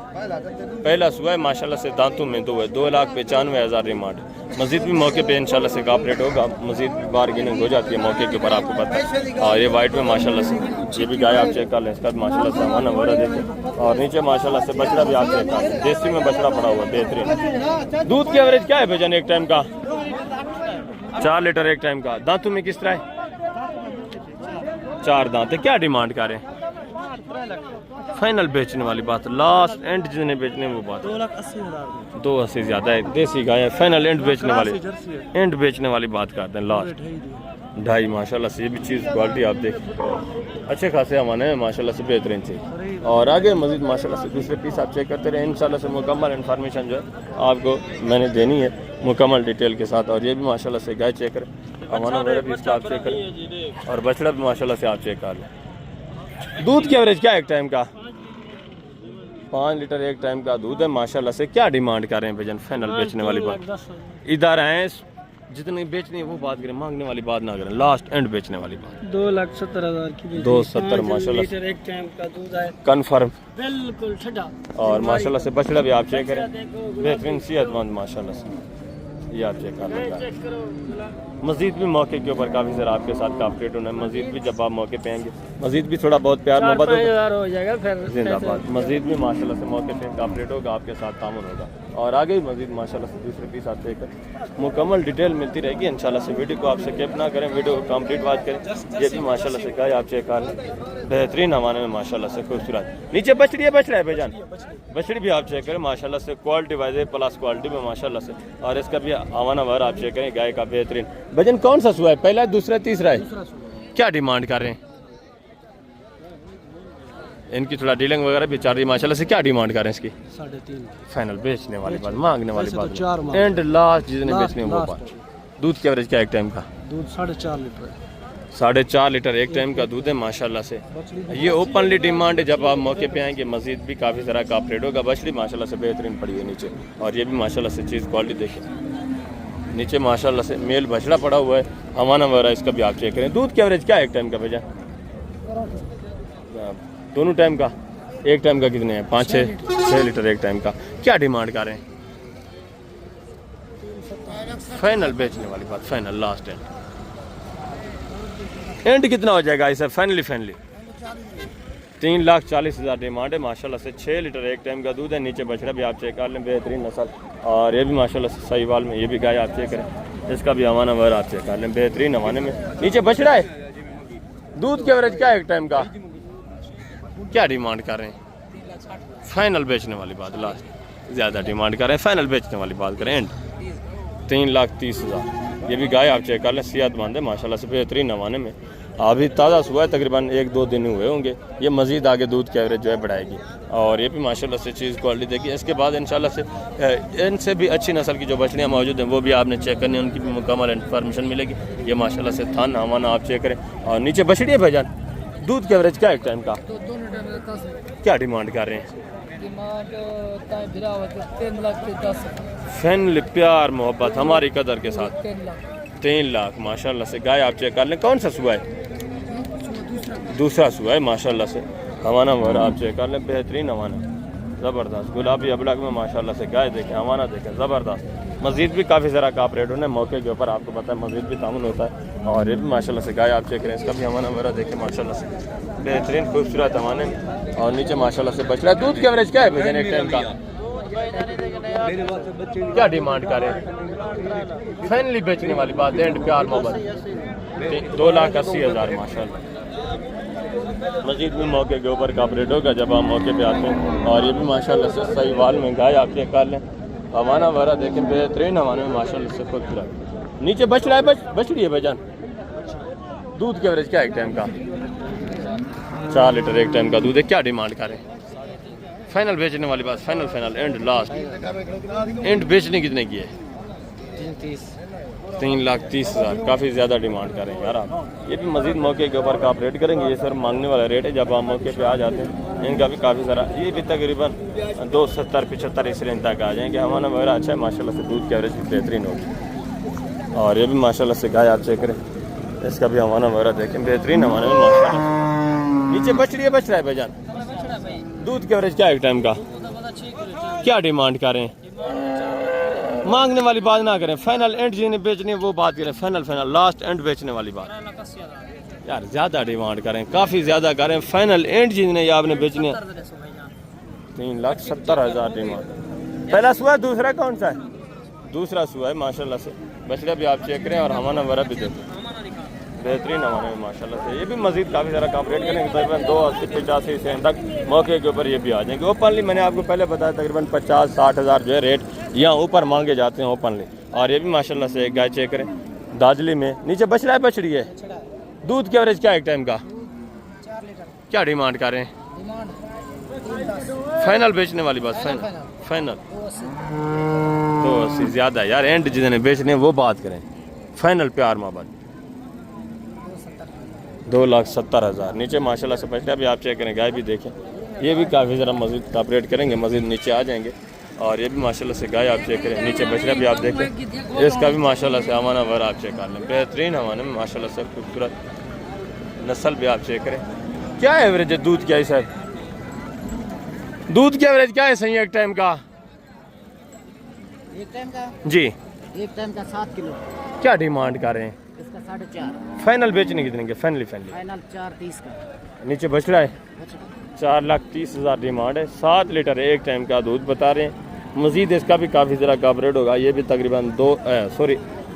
पहला सुबह है माशाल्लाह से, दांतों में 2 है। 2,95,000 डिमांड। मजीद भी मौके पे इंशाल्लाह से काफ रेट होगा, मजीद बार्गेनिंग हो जाती है मौके के ऊपर, आपको पता है। और ये वाइट में माशाल्लाह से, ये भी गाय आप चेक कर लें, इसका माशाल्लाह से हमारा वगैरह देखें। और नीचे माशाल्लाह से बछड़ा भी आप चेक कर लें, देसी में बछड़ा पड़ा हुआ है, बेहतरीन। दूध की एवरेज क्या है भजन एक टाइम का? 4 लीटर एक टाइम का। दांतों में किस तरह है? 4 दांत है। क्या डिमांड कर रहे हैं? फाइनल बेचने वाली बात, लास्ट एंड जिन्हें बेचने वो बात। 2,80,000। 2,80 ज़्यादा है, देसी गाय है। फाइनल एंड बेचने वाली, एंड बेचने वाली बात करते हैं, लास्ट 2.5 माशाल्लाह से। ये भी चीज़ क्वालिटी आप देखें, अच्छे खासे हमारे माशाल्लाह से बेहतरीन चीज़। और आगे मजीद माशाल्लाह से दूसरे पीस आप चेक करते रहे, इंशाल्लाह से मुकम्मल इन्फॉर्मेशन जो है आपको मैंने देनी है मुकम्मल डिटेल के साथ। और ये भी माशाल्लाह से गाय चेक करें, हमारा वगैरह भी इसका आप चेक करें, और बछड़ा भी माशाल्लाह से आप चेक कर लें। दूध की एवरेज क्या एक टाइम का? 5 लीटर एक टाइम का दूध है माशाल्लाह से। क्या डिमांड कर रहे हैं भजन? फाइनल बेचने वाली बात, इधर आए जितनी बेचनी है वो बात करें, मांगने वाली बात ना करें, लास्ट एंड बेचने वाली बात। 2,70,000 की। 2,70 माशाल्लाह लीटर एक टाइम का दूध है, कन्फर्म। बिल्कुल ठंडा। और माशाल्लाह से बछड़ा भी आप चेक करें, बेहतरीन सेहतमंद माशाल्लाह से, ये आप चेक कर लें। मजीद भी मौके के ऊपर काफ़ी सर आपके साथ काफ रेट होना है, मजीद भी जब आप मौके पे आएंगे मजीद भी थोड़ा बहुत प्यार मोहब्बत हो जाएगा फिर जिंदाबाद। मजीद भी माशाल्लाह से मौके पे काफ रेट होगा, आपके साथ तामुन होगा। और आगे भी मजीद माशाल्लाह से दूसरे पीस आप चेक करें, मुकम्मल डिटेल मिलती रहेगी इंशाल्लाह से। वीडियो को आप स्किप ना करें, वीडियो को कंप्लीट वॉच करें। ये भी माशाल्लाह से गाय आप चेक कर लें, बेहतरीन हमारे में माशाल्लाह से खूबसूरत। नीचे बछड़ी है, बछड़ा है भाईजान? बछड़ी भी आप चेक करें माशाल्लाह से, क्वालिटी वाइज है, प्लस क्वालिटी में माशाल्लाह से। और इसका भी आवाना भर आप चेक करें, गाय का बेहतरीन। भजन कौन सा सुबह है? पहला है, दूसरा, तीसरा है? क्या डिमांड कर रहे हैं? इनकी थोड़ा डीलिंग वगैरह भी चल रही है माशाल्लाह से। क्या डिमांड कर रहे हैं इसकी? 3.5। फाइनल बेचने वाली बात, मांगने वाली बात, एंड लास्ट जितने बेचने वो बात। दूध की एवरेज क्या एक टाइम का? दूध 4.5 लीटर है। 4.5 लीटर एक टाइम का दूध है माशाल्लाह से। ये ओपनली डिमांड है, जब आप मौके पे आएंगे मज़ीद भी काफ़ी तरह का अपग्रेड होगा। बछड़ी माशाल्लाह से बेहतरीन पड़ी है नीचे, और ये भी माशाल्लाह से चीज़ क्वालिटी देखें। नीचे माशाल्लाह से मेल बछड़ा पड़ा हुआ है, हवाना वगैरह इसका भी आप चेक करें। दूध की एवरेज क्या है एक टाइम का भैया? दोनों टाइम का? एक टाइम का कितने हैं? 5-6 लीटर एक टाइम का। क्या डिमांड कर रहे हैं? फाइनल बेचने वाली बात, फाइनल लास्ट एंड कितना हो जाएगा इसे फाइनली? 3,40,000 डिमांड है माशाल्लाह से। 6 लीटर एक टाइम का दूध है। नीचे बछड़ा भी आप चेक कर लें, बेहतरीन नस्ल, और ये भी माशाल्लाह से साहिवाल में, ये भी गाय आप चेक करें, इसका भी हवाना वगैरह आप चेक कर लें, बेहतरीन हवाने में। नीचे बछड़ा है। दूध की एवरेज क्या है एक टाइम का? क्या डिमांड कर रहे हैं? फाइनल बेचने वाली बात, लास्ट ज़्यादा डिमांड कर रहे हैं, फाइनल बेचने वाली बात करें एंड 3,30,000। ये भी गाय आप चेक कर लें, सेहतमंद है माशाल्लाह से, बेहतरीन नवाने में। अभी ताज़ा सुबह है, तकरीबन 1-2 दिन हुए होंगे। ये मज़ीद आगे दूध की एवरेज जो है बढ़ाएगी, और ये भी माशाल्लाह से चीज़ क्वालिटी देगी। इसके बाद इंशाल्लाह से इनसे भी अच्छी नस्ल की जो बछड़ियाँ मौजूद हैं वो भी आपने चेक करनी है, उनकी भी मुकम्मल इन्फॉर्मेशन मिलेगी। ये माशाल्लाह से थान हवाना आप चेक करें, और नीचे बछड़ी है भाईजान। दूध की एवरेज क्या एक टाइम का? क्या डिमांड कर रहे हैं? फैन प्यार मोहब्बत हमारी कदर के साथ 3 लाख माशाल्लाह से। गाय आप चेक कर लें, कौन सा सुबह है? दूसरा सुबह है माशाल्लाह से। हवाना वगैरह आप चेक कर लें, बेहतरीन हवाना, ज़बरदस्त गुलाबी अबलग में माशाल्लाह से। गाय देखें, हवाना देखें, ज़बरदस्त। मज़ीद भी काफ़ी ज़रा का ऑपरेट होना है मौके के ऊपर, आपको पता है मज़ीद भी तामुन होता है। और ये भी माशाल्लाह से गाय आप चेक करें, इसका भी हवाना वगैरह देखें माशाल्लाह से, बेहतरीन खूबसूरत हवाने में। और नीचे माशाल्लाह से बछड़ा। दूध की एवरेज क्या है भैया एक टाइम का? क्या डिमांड करें? फाइनली बेचने वाली बात, एंड प्यार मोहब्बत 2,80,000 माशाल्लाह। मजीद भी मौके के ऊपर का ऑपरेट होगा जब आप मौके पे आते हैं। और ये भी माशाल्लाह से साहिवाल में गाय आप चेक कर लें, हवाना वगैरह देखें, बेहतरीन हवाने में माशाल्लाह से खूबसूरत। नीचे बछड़ा है, बछड़ी है भाईजान। दूध की एवरेज क्या एक टाइम का? 4 लीटर एक टाइम का दूध है। क्या डिमांड करें? फाइनल बेचने वाली बात, फाइनल एंड लास्ट एंड बेचने कितने की है? 3,30,000। काफ़ी ज़्यादा डिमांड करें यार आप। ये भी मज़ीद मौके के ऊपर का आप रेट करेंगे, ये सर मांगने वाला रेट है। जब आप मौके पे आ जाते हैं इनका भी काफ़ी सारा, ये भी तकरीबन 270-75 इस रेंज तक आ जाएंगे। हमारा वगैरह अच्छा है माशाल्लाह से, दूध की एवरेज भी बेहतरीन होगी। और ये भी माशाल्लाह से गाय आप चेक करें, इसका भी हवाना वगैरह देखें, बेहतरीन हमारे में माशाल्लाह। नीचे बछड़ी है, बछ रहा है भाईजान। दूध की एवरेज क्या है एक टाइम का? क्या डिमांड करें? मांगने वाली बात ना करें, फाइनल एंड जिन्हें बेचनी है वो बात करें, फाइनल लास्ट एंड बेचने वाली बात। यार ज़्यादा डिमांड करें, काफ़ी ज़्यादा करें। फाइनल एंड जिन्हें आपने बेचनी है 3,70,000 डिमांड। पहला सुआ है, दूसरा कौन सा है? दूसरा सुआ है माशाल्लाह से। बछड़ा भी आप चेक करें और हमारा वगैरह भी देखें, बेहतरीन हमारे में माशाल्लाह से। ये भी मज़ीद काफ़ी सारा कॉपरेट करेंगे, तकरीबन 280-85 से तक मौके के ऊपर ये भी आ जाएंगे। ओपनली मैंने आपको पहले बताया तकरीबन 50-60 हज़ार जो है रेट यहाँ ऊपर मांगे जाते हैं ओपनली। और ये भी माशाल्लाह से एक गाय चेक करें दाजली में। नीचे बछड़ा है, बछड़ी है। दूध की एवरेज क्या एक टाइम का? 4 लीटर। क्या डिमांड कर रहे हैं? फाइनल बेचने वाली बात, फाइनल 280 ज़्यादा यार, एंड जिन्हें बेचने वो बात करें। फाइनल प्यार मोहब्बत 2,70,000। नीचे माशाल्लाह से बछड़ा भी आप चेक करें, गाय भी देखें, ये भी काफ़ी ज़रा मज़ीद कॉपरेट करेंगे, मज़ीद नीचे आ जाएंगे। और ये भी माशाल्लाह से गाय आप चेक करें, नीचे बछड़ा भी आप देखें, इसका भी माशाल्लाह से हवाना वर आप चेक कर लें, बेहतरीन हवाने में माशाल्लाह से खूबसूरत नस्ल भी आप चेक करें। क्या एवरेज है दूध क्या है सर? दूध की एवरेज क्या है सही एक टाइम का? एक टाइम का जी एक टाइम का 7 किलो। क्या डिमांड कर रहे हैं? इसका 4.5। फाइनल बेचने कितने के? फाइनल फाइनल 4.30 का। नीचे बछड़ा है, 4,30,000 डिमांड है। 7 लीटर एक टाइम का दूध बता रहे हैं। मज़ीद इसका भी काफ़ी ज़रा कवरेज होगा, ये भी तकरीबन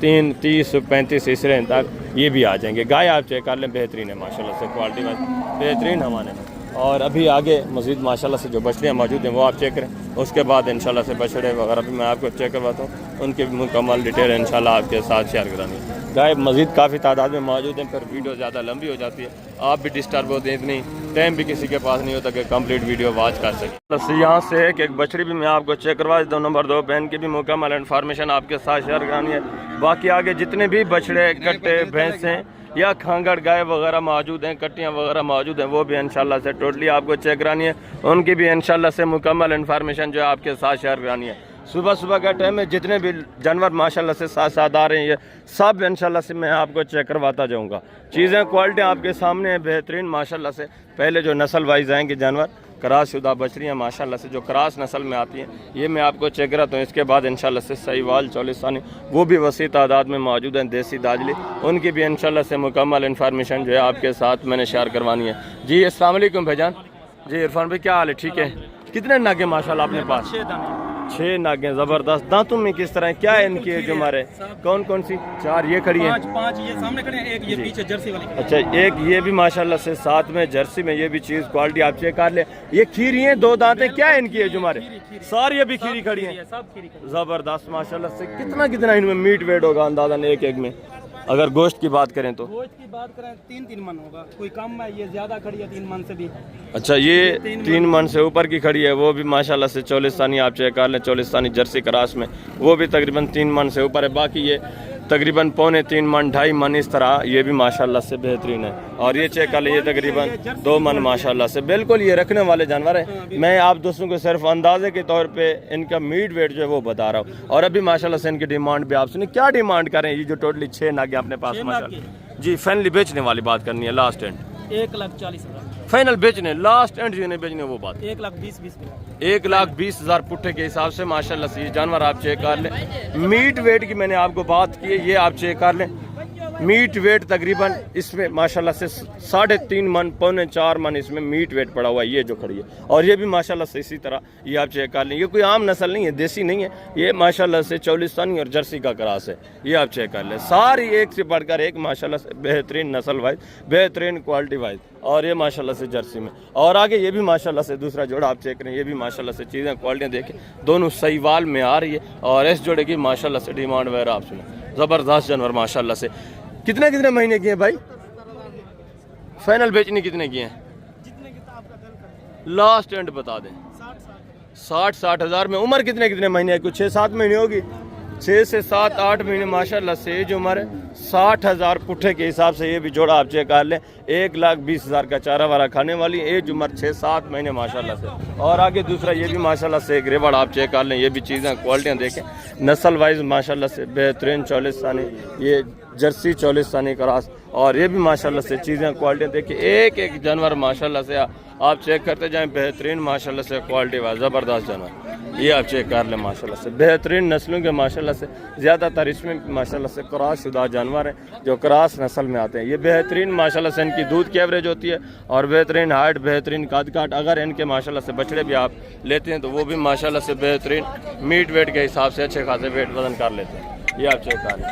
3:30-35 इस रेंज तक ये भी आ जाएंगे। गाय आप चेक कर लें, बेहतरीन है माशाल्लाह से, क्वालिटी में बेहतरीन हमारे में। और अभी आगे मज़ीद माशाल्लाह से जो बछड़ियाँ मौजूद हैं वो आप चेक करें, उसके बाद इंशाल्लाह से बछड़े वगैरह भी मैं आपको चेक करवाता हूँ, उनकी भी मुकम्मल डिटेल इंशाल्लाह आपके साथ शेयर करानी है। गाय मज़ीद काफ़ी तादाद में मौजूद हैं, फिर वीडियो ज़्यादा लंबी हो जाती है, आप भी डिस्टर्ब होते हैं, इतनी टाइम भी किसी के पास नहीं होता कि कंप्लीट वीडियो वॉच कर सके। बस यहाँ से एक बछड़ी भी मैं आपको चेक करवा देता हूँ, नंबर 2 बहन की भी मुकम्मल इन्फॉर्मेशन आपके साथ शेयर करानी है। बाकी आगे जितने भी बछड़े कट्टे भैंस हैं या खांगड़ गाय वगैरह मौजूद हैं, कट्टियाँ वगैरह मौजूद हैं, वो भी इंशाल्लाह से टोटली आपको चेक करानी है। उनकी भी इंशाल्लाह से मुकम्मल इन्फॉर्मेशन जो है आपके साथ शेयर करानी है। सुबह सुबह का टाइम है, जितने भी जानवर माशाल्लाह से साथ साथ आ रहे हैं ये सब इंशाल्लाह से मैं आपको चेक करवाता जाऊंगा। चीज़ें क्वालिटी आपके सामने है बेहतरीन माशाल्लाह से। पहले जो नस्ल वाइज आएंगे जानवर क्रॉस शुदा बछड़ियाँ माशाल्लाह से जो क्रॉस नस्ल में आती हैं ये मैं आपको चेक कराता हूँ। इसके बाद इंशाल्लाह से सहीवाल चौलिस्तानी वो भी वसी तादाद में मौजूद हैं, देसी दाजली उनकी भी इंशाल्लाह से मुकम्मल इन्फॉर्मेशन जो है आपके साथ मैंने शेयर करवानी है। जी अस्सलाम वालेकुम भाईजान। जी इरफान भाई क्या हाल है? ठीक है। कितने नागे माशाल्लाह अपने पास? 6 नागे ज़बरदस्त। दांतों में किस तरह क्या है इनकी जो हमारे कौन कौन सी? 4 ये खड़ी है, 5 ये सामने खड़े हैं, एक ये पीछे जर्सी वाली। अच्छा एक ये भी माशाल्लाह से साथ में जर्सी में ये भी चीज़ क्वालिटी आप चेक कर ले। ये खीरी है, 2 दांतें क्या है इनकी है जो हमारे? सारी ये भी खीरी खड़ी है, ज़बरदस्त माशाल्लाह से। कितना इनमें मीट वेट होगा अंदाज़न एक एक में? अगर गोश्त की बात करें तो गोश्त की बात करें 3 मन होगा, कोई कम है, ये ज्यादा खड़ी है 3 मन से भी। अच्छा ये 3 मन से ऊपर की खड़ी है, वो भी माशाल्लाह से चौलिस्तानी आप चेक कर लें, चौलिस्तानी जर्सी क्रॉस में वो भी तकरीबन 3 मन से ऊपर है। बाकी ये तकरीबन 2.25 मन 2.5 मन इस तरह ये भी माशाल्लाह से बेहतरीन है। और ये चेक कर ले ये तकरीबन 2 मन माशाल्लाह से। बिल्कुल ये रखने वाले जानवर है। मैं आप दोस्तों को सिर्फ अंदाजे के तौर पे इनका मीट वेट जो है वो बता रहा हूँ। और अभी माशाल्लाह से इनकी डिमांड भी आप सुनिए क्या डिमांड करें। ये जो टोटली 6 नागे अपने पास माशाल्लाह जी फाइनली बेचने वाली बात करनी है, लास्ट एंड 1,40,000 फाइनल बेचने, लास्ट एंड जिन्हें बेचने वो बात 1,20,000 1,20,000 पुट्ठे के हिसाब से माशाल्लाह से ये जानवर आप चेक कर लें। मीट वेट की मैंने आपको बात की है, ये आप चेक कर लें। मीट वेट तकरीबन इसमें माशाल्लाह से 3.5 मन 4.25 मन इसमें मीट वेट पड़ा हुआ है ये जो खड़ी है। और ये भी माशाल्लाह से इसी तरह ये आप चेक कर लें। ये कोई आम नस्ल नहीं है, देसी नहीं है, ये माशाल्लाह से चौलिस्तानी और जर्सी का क्रॉस है। ये आप चेक कर लें। सारी एक से बढ़कर एक माशाल्लाह से बेहतरीन नस्ल वाइज, बेहतरीन क्वालिटी वाइज। और ये माशाल्लाह से जर्सी में। और आगे ये भी माशाल्लाह से दूसरा जोड़ा आप चेक करें, ये भी माशाल्लाह से चीज़ें क्वालिटियाँ देखें दोनों सहीवाल में आ रही है। और इस जोड़े की माशाल्लाह से डिमांड वगैरह आप सुने, ज़बरदस्त जानवर माशाल्लाह से। कितने महीने किए भाई? फाइनल बेचने कितने किए हैं? लास्ट एंड बता दें। 60 हज़ार में। उम्र कितने महीने है? कुछ 6-7 महीने होगी, 6 से 7-8 महीने माशाल्लाह से। ये जो हमारे 60 हज़ार पुट्ठे के हिसाब से ये भी जोड़ा आप चेक कर लें। 1,20,000 का चारा वारा खाने वाली एज उम्र 6-7 महीने माशाल्लाह से। और आगे दूसरा ये भी माशाल्लाह से एक रेवड़ आप चेक कर लें। ये भी चीज़ें क्वालिटियाँ देखें नस्ल वाइज माशाल्लाह से बेहतरीन चौलिस्तानी, ये जर्सी चौलिस्तानी क्रॉस। और ये भी माशाल्लाह से चीज़ें क्वालिटियाँ देखिए, एक एक जानवर माशाल्लाह से आप चेक करते जाएं। बेहतरीन माशाल्लाह से क्वालिटी वाला ज़बरदस्त जानवर ये आप चेक कर लें माशाल्लाह से। बेहतरीन नस्लों के माशाल्लाह से ज़्यादातर इसमें माशाल्लाह से क्रॉस शुदा जानवर हैं जो क्रॉस नस्ल में आते हैं। ये बेहतरीन माशाल्लाह से इनकी दूध की एवरेज होती है और बेहतरीन हाइट, बेहतरीन कद काट। अगर इनके माशाल्लाह से बछड़े भी आप लेते हैं तो वो भी माशाल्लाह से बेहतरीन मीट वेट के हिसाब से अच्छे खासे वेट वजन कर लेते हैं। ये आप चेक कर लें।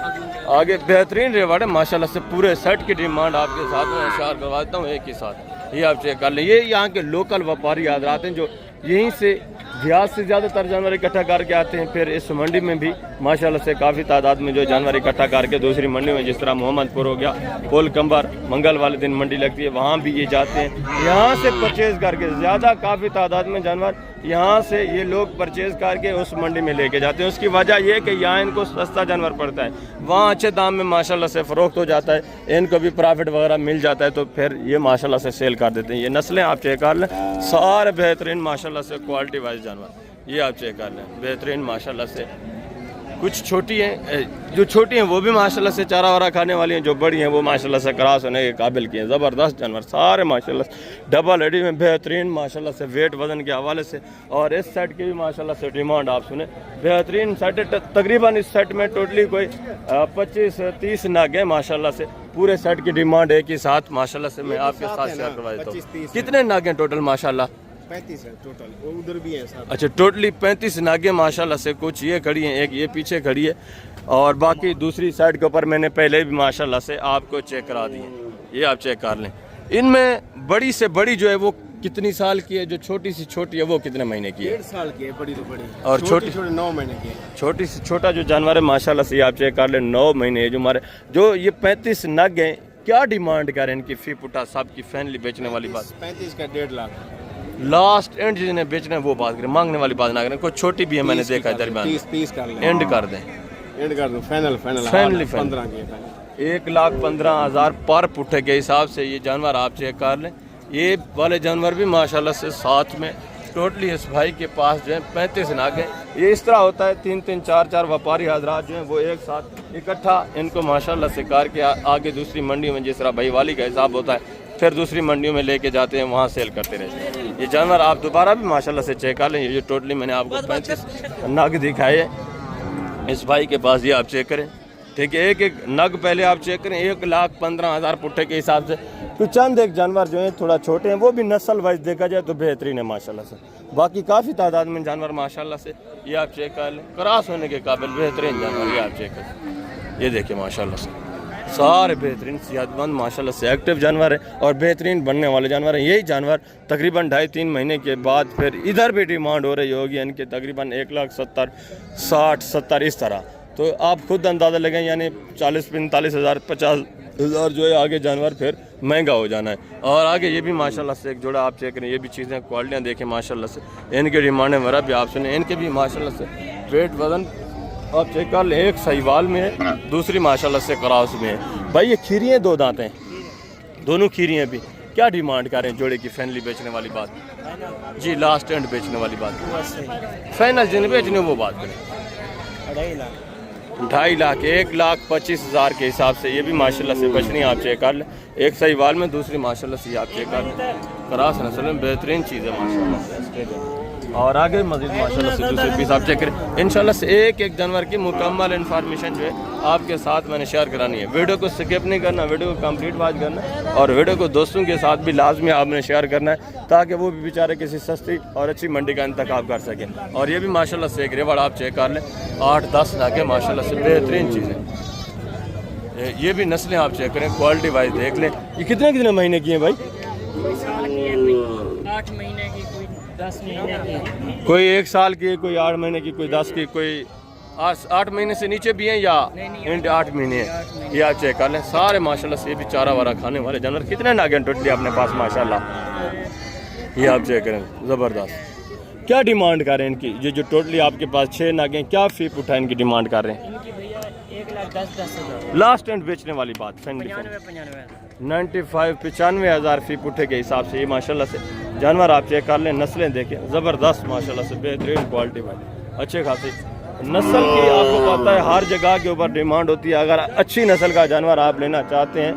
आगे बेहतरीन रेवड़ है माशाल्लाह से। पूरे सेट की डिमांड आपके साथ में शेयर करवाता हूँ एक ही साथ। ये आप चेक कर लें। ये यहाँ के लोकल व्यापारी आते हैं जो यहीं से बिहार से ज़्यादातर जानवर इकट्ठा करके आते हैं। फिर इस मंडी में भी माशाल्लाह से काफ़ी तादाद में जो जानवर इकट्ठा करके दूसरी मंडी में, जिस तरह मोहम्मदपुर हो गया, कोलकंबर, मंगल वाले दिन मंडी लगती है, वहाँ भी ये जाते हैं। यहाँ से परचेज़ करके ज़्यादा काफ़ी तादाद में जानवर यहाँ से ये लोग परचेज़ करके उस मंडी में लेके जाते हैं। उसकी वजह यह कि यहाँ इनको सस्ता जानवर पड़ता है, वहाँ अच्छे दाम में माशाल्लाह से फ़रोख्त हो जाता है, इनको भी प्रॉफिट वगैरह मिल जाता है, तो फिर ये माशाल्लाह से सेल कर देते हैं। ये नस्लें आप चेक कर लें, सारे बेहतरीन माशाल्लाह से क्वालिटी वाइज जानवर ये आप चेक कर लें। बेहतरीन माशाल्लाह से। कुछ छोटी हैं, जो छोटी हैं वो भी माशाल्लाह से चारा वारा खाने वाली हैं, जो बड़ी हैं वो माशाल्लाह से क्रॉस होने के काबिल की हैं। ज़बरदस्त जानवर सारे माशाल्लाह से डबल एडी में बेहतरीन माशाल्लाह से वेट वजन के हवाले से। और इस सेट की भी माशाल्लाह से डिमांड आप सुने, बेहतरीन सेट है। तकरीबन इस सेट में टोटली कोई 25-30 नाग हैं माशाल्लाह से। पूरे सेट की डिमांड एक ही साथ माशाल्लाह से मैं आपके साथ शेयर करवा देता हूँ। कितने नाग हैं टोटल? माशाल्लाह 35 है टोटल, उधर भी है साथ। अच्छा टोटली 35 नागे माशाल्लाह से। कुछ ये खड़ी हैं, एक ये पीछे खड़ी है, और बाकी दूसरी साइड के ऊपर मैंने पहले भी माशाल्लाह से आपको चेक करा दी है। ये आप चेक कर लें। इनमें बड़ी से बड़ी जो है वो कितनी साल की है? जो छोटी सी छोटी है वो कितने महीने की है? 1.5 साल की है, बड़ी तो बड़ी। और छोटी 9 महीने की है। छोटी से छोटा जो जानवर है माशाल्लाह से आप चेक कर लें, 9 महीने है जो हमारे। जो ये 35 नग हैं, क्या डिमांड करें इनकी फी पुटा साहब की फैनली बेचने वाली बात? 35 का 1.5 लाख लास्ट एंड जिन्हें बेचना है वो बात करें, मांगने वाली बात ना करें। कोई छोटी भी है, मैंने देखा है दरमियान। 30 कर लें, एंड कर दें, एंड कर दो, फाइनल फाइनली 15 की। 1,15,000 पर पुट्ठे के हिसाब से ये जानवर आप चेक कर लें। ये वाले जानवर भी माशाल्लाह से साथ में टोटली इस भाई के पास जो है 35 नाग हैं। ये इस तरह होता है 3-3 4-4 व्यापारी हजरात जो हैं वो एक साथ इकट्ठा इनको माशाल्लाह से कार के आगे दूसरी मंडी में जिस तरह भाई वाली का हिसाब होता है फिर दूसरी मंडियों में लेके जाते हैं, वहाँ सेल करते रहते हैं। ये जानवर आप दोबारा भी माशाल्लाह से चेक कर लें। ये टोटली मैंने आपको 35 नग दिखाए इस भाई के पास, ये आप चेक करें। ठीक है, एक एक नग पहले आप चेक करें 1,15,000 पुट्ठे के हिसाब से। तो चंद एक जानवर जो है थोड़ा छोटे हैं, वो भी नस्ल वाइज देखा जाए तो बेहतरीन है माशाल्लाह से। बाकी काफ़ी तादाद में जानवर माशाल्लाह से ये आप चेक कर लें, क्रॉस होने के काबिल बेहतरीन जानवर ये आप चेक करें। ये देखिए माशाल्लाह से सारे बेहतरीन सेहतमंद माशाल्लाह से एक्टिव जानवर है और बेहतरीन बनने वाले जानवर हैं। यही जानवर तकरीबन 2.5-3 महीने के बाद फिर इधर भी डिमांड हो रही होगी इनके तकरीबन 1,70,000, 60-70 इस तरह। तो आप खुद अंदाज़ा लगाएं, यानी 40-45 हज़ार 50 हज़ार जो है आगे जानवर फिर महंगा हो जाना है। और आगे ये भी माशाल्लाह से एक जोड़ा आप चेक करें, ये भी चीज़ें क्वालिटियाँ देखें माशाल्लाह से। इनके डिमांड है वरा भी आप सुने, इनके भी माशाल्लाह से वेट वज़न आप चेक कर लें। एक सहीवाल में है, दूसरी माशाल्लाह से क्रॉस में है। भाई ये खीरियाँ 2 दांत हैं, दोनों खीरियाँ भी। क्या डिमांड करें जोड़े की फाइनली बेचने वाली बात जी, लास्ट एंड बेचने वाली बात फाइनल जिन्हें बेचने वो बात करें 2.5 लाख 1,25,000 के हिसाब से। ये भी माशाल्लाह से बचनी आप चेक कर लें। एक सहीवाल में, दूसरी माशाल्लाह से आप चेक कर लें। क्रॉस नस्ल में बेहतरीन चीज़ है माशाल्लाह से। और आगे मजीद माशाल्लाह से दूसरे पीस आप चेक करें। इंशाल्लाह से एक एक जानवर की मुकम्मल इन्फॉर्मेशन जो है आपके साथ मैंने शेयर करानी है। वीडियो को स्किप नहीं करना, वीडियो को कंप्लीट वॉच करना है और वीडियो को दोस्तों के साथ भी लाजमी आपने शेयर करना है ताकि वो भी बेचारे किसी सस्ती और अच्छी मंडी का इंतखाब कर सकें। और ये भी माशाल्लाह से एक रेवड़ आप चेक कर लें, 8-10 नाके माशाल्लाह से बेहतरीन चीज़ें। ये भी नस्लें आप चेक करें, क्वालिटी वाइज देख लें। ये कितने महीने की हैं भाई? 8 महीने की, कोई 10 महीने की, कोई 1 साल की, कोई 8 महीने की, कोई 10 की, कोई 8 महीने से नीचे भी हैं या 8 महीने हैं। ये आप चेक कर लें। सारे माशाल्लाह से ये भी चारा वारा खाने वाले जानवर। कितने नागे हैं टोटली अपने पास माशाल्लाह? ये आप चेक करें, ज़बरदस्त। क्या डिमांड कर रहे हैं इनकी? ये जो टोटली आपके पास 6 नागे हैं, क्या फी उठा इनकी डिमांड कर रहे हैं? 1,10,10,000 लास्ट एंड बेचने वाली बात फैमिली 95-95 हज़ार फी पुट्ठे के हिसाब से। ये माशाल्लाह से जानवर आप चेक कर लें, नस्लें देखें ज़बरदस्त माशाल्लाह से बेहतरीन क्वालिटी वाली अच्छे खासी नस्ल की। आपको पता है हर जगह के ऊपर डिमांड होती है। अगर अच्छी नस्ल का जानवर आप लेना चाहते हैं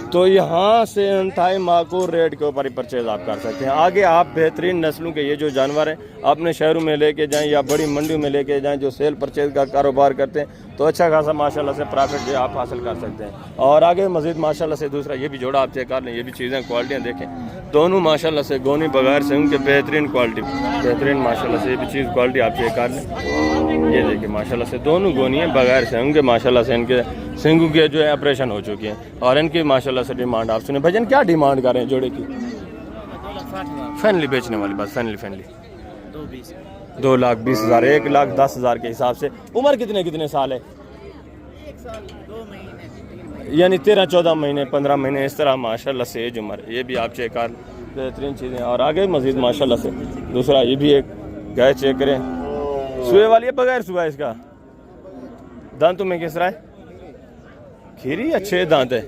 तो यहाँ से इंतहाई माकूल रेट के ऊपर ही परचेज़ आप कर सकते हैं। आगे आप बेहतरीन नस्लों के ये जो जानवर हैं अपने शहरों में लेके जाएं या बड़ी मंडियों में लेके जाएं, जो सेल परचेज़ का कारोबार करते हैं, तो अच्छा खासा माशाल्लाह से प्रॉफिट जो आप हासिल कर सकते हैं। और आगे मज़ीद माशाल्लाह से दूसरा ये भी जोड़ा आप चेक कर लें। ये भी चीज़ें क्वालिटियाँ देखें, दोनों माशाल्लाह से गोनी बगैर से उनके बेहतरीन क्वालिटी, बेहतरीन माशाल्लाह से ये भी चीज़ क्वालिटी आप चेक कर लें। ये देखिए माशाल्लाह से दोनों गोनी हैं बगैर से उनके माशाल्लाह से इनके सिंगू के जो है ऑपरेशन हो चुकी हैं। और इनकी माशाल्लाह से डिमांड आप सुने भजन क्या डिमांड कर रहे हैं जोड़े की? 2,60,000 फैनली बेचने वाली बात, फैनली 2,20,000 1,10,000 के हिसाब से। उम्र कितने साल है? 1 साल 2 महीने, यानी 13-14 महीने 15 महीने इस तरह माशाल्लाह से एज उम्र। ये भी आप चेक कर बेहतरीन चीज़ें। और आगे मजीद माशाल्लाह से दूसरा ये भी एक गाय चेक करें, सुए वाली है बगैर सुबह इसका? दांतों में किस तरह है? खीरी अच्छे दांत है।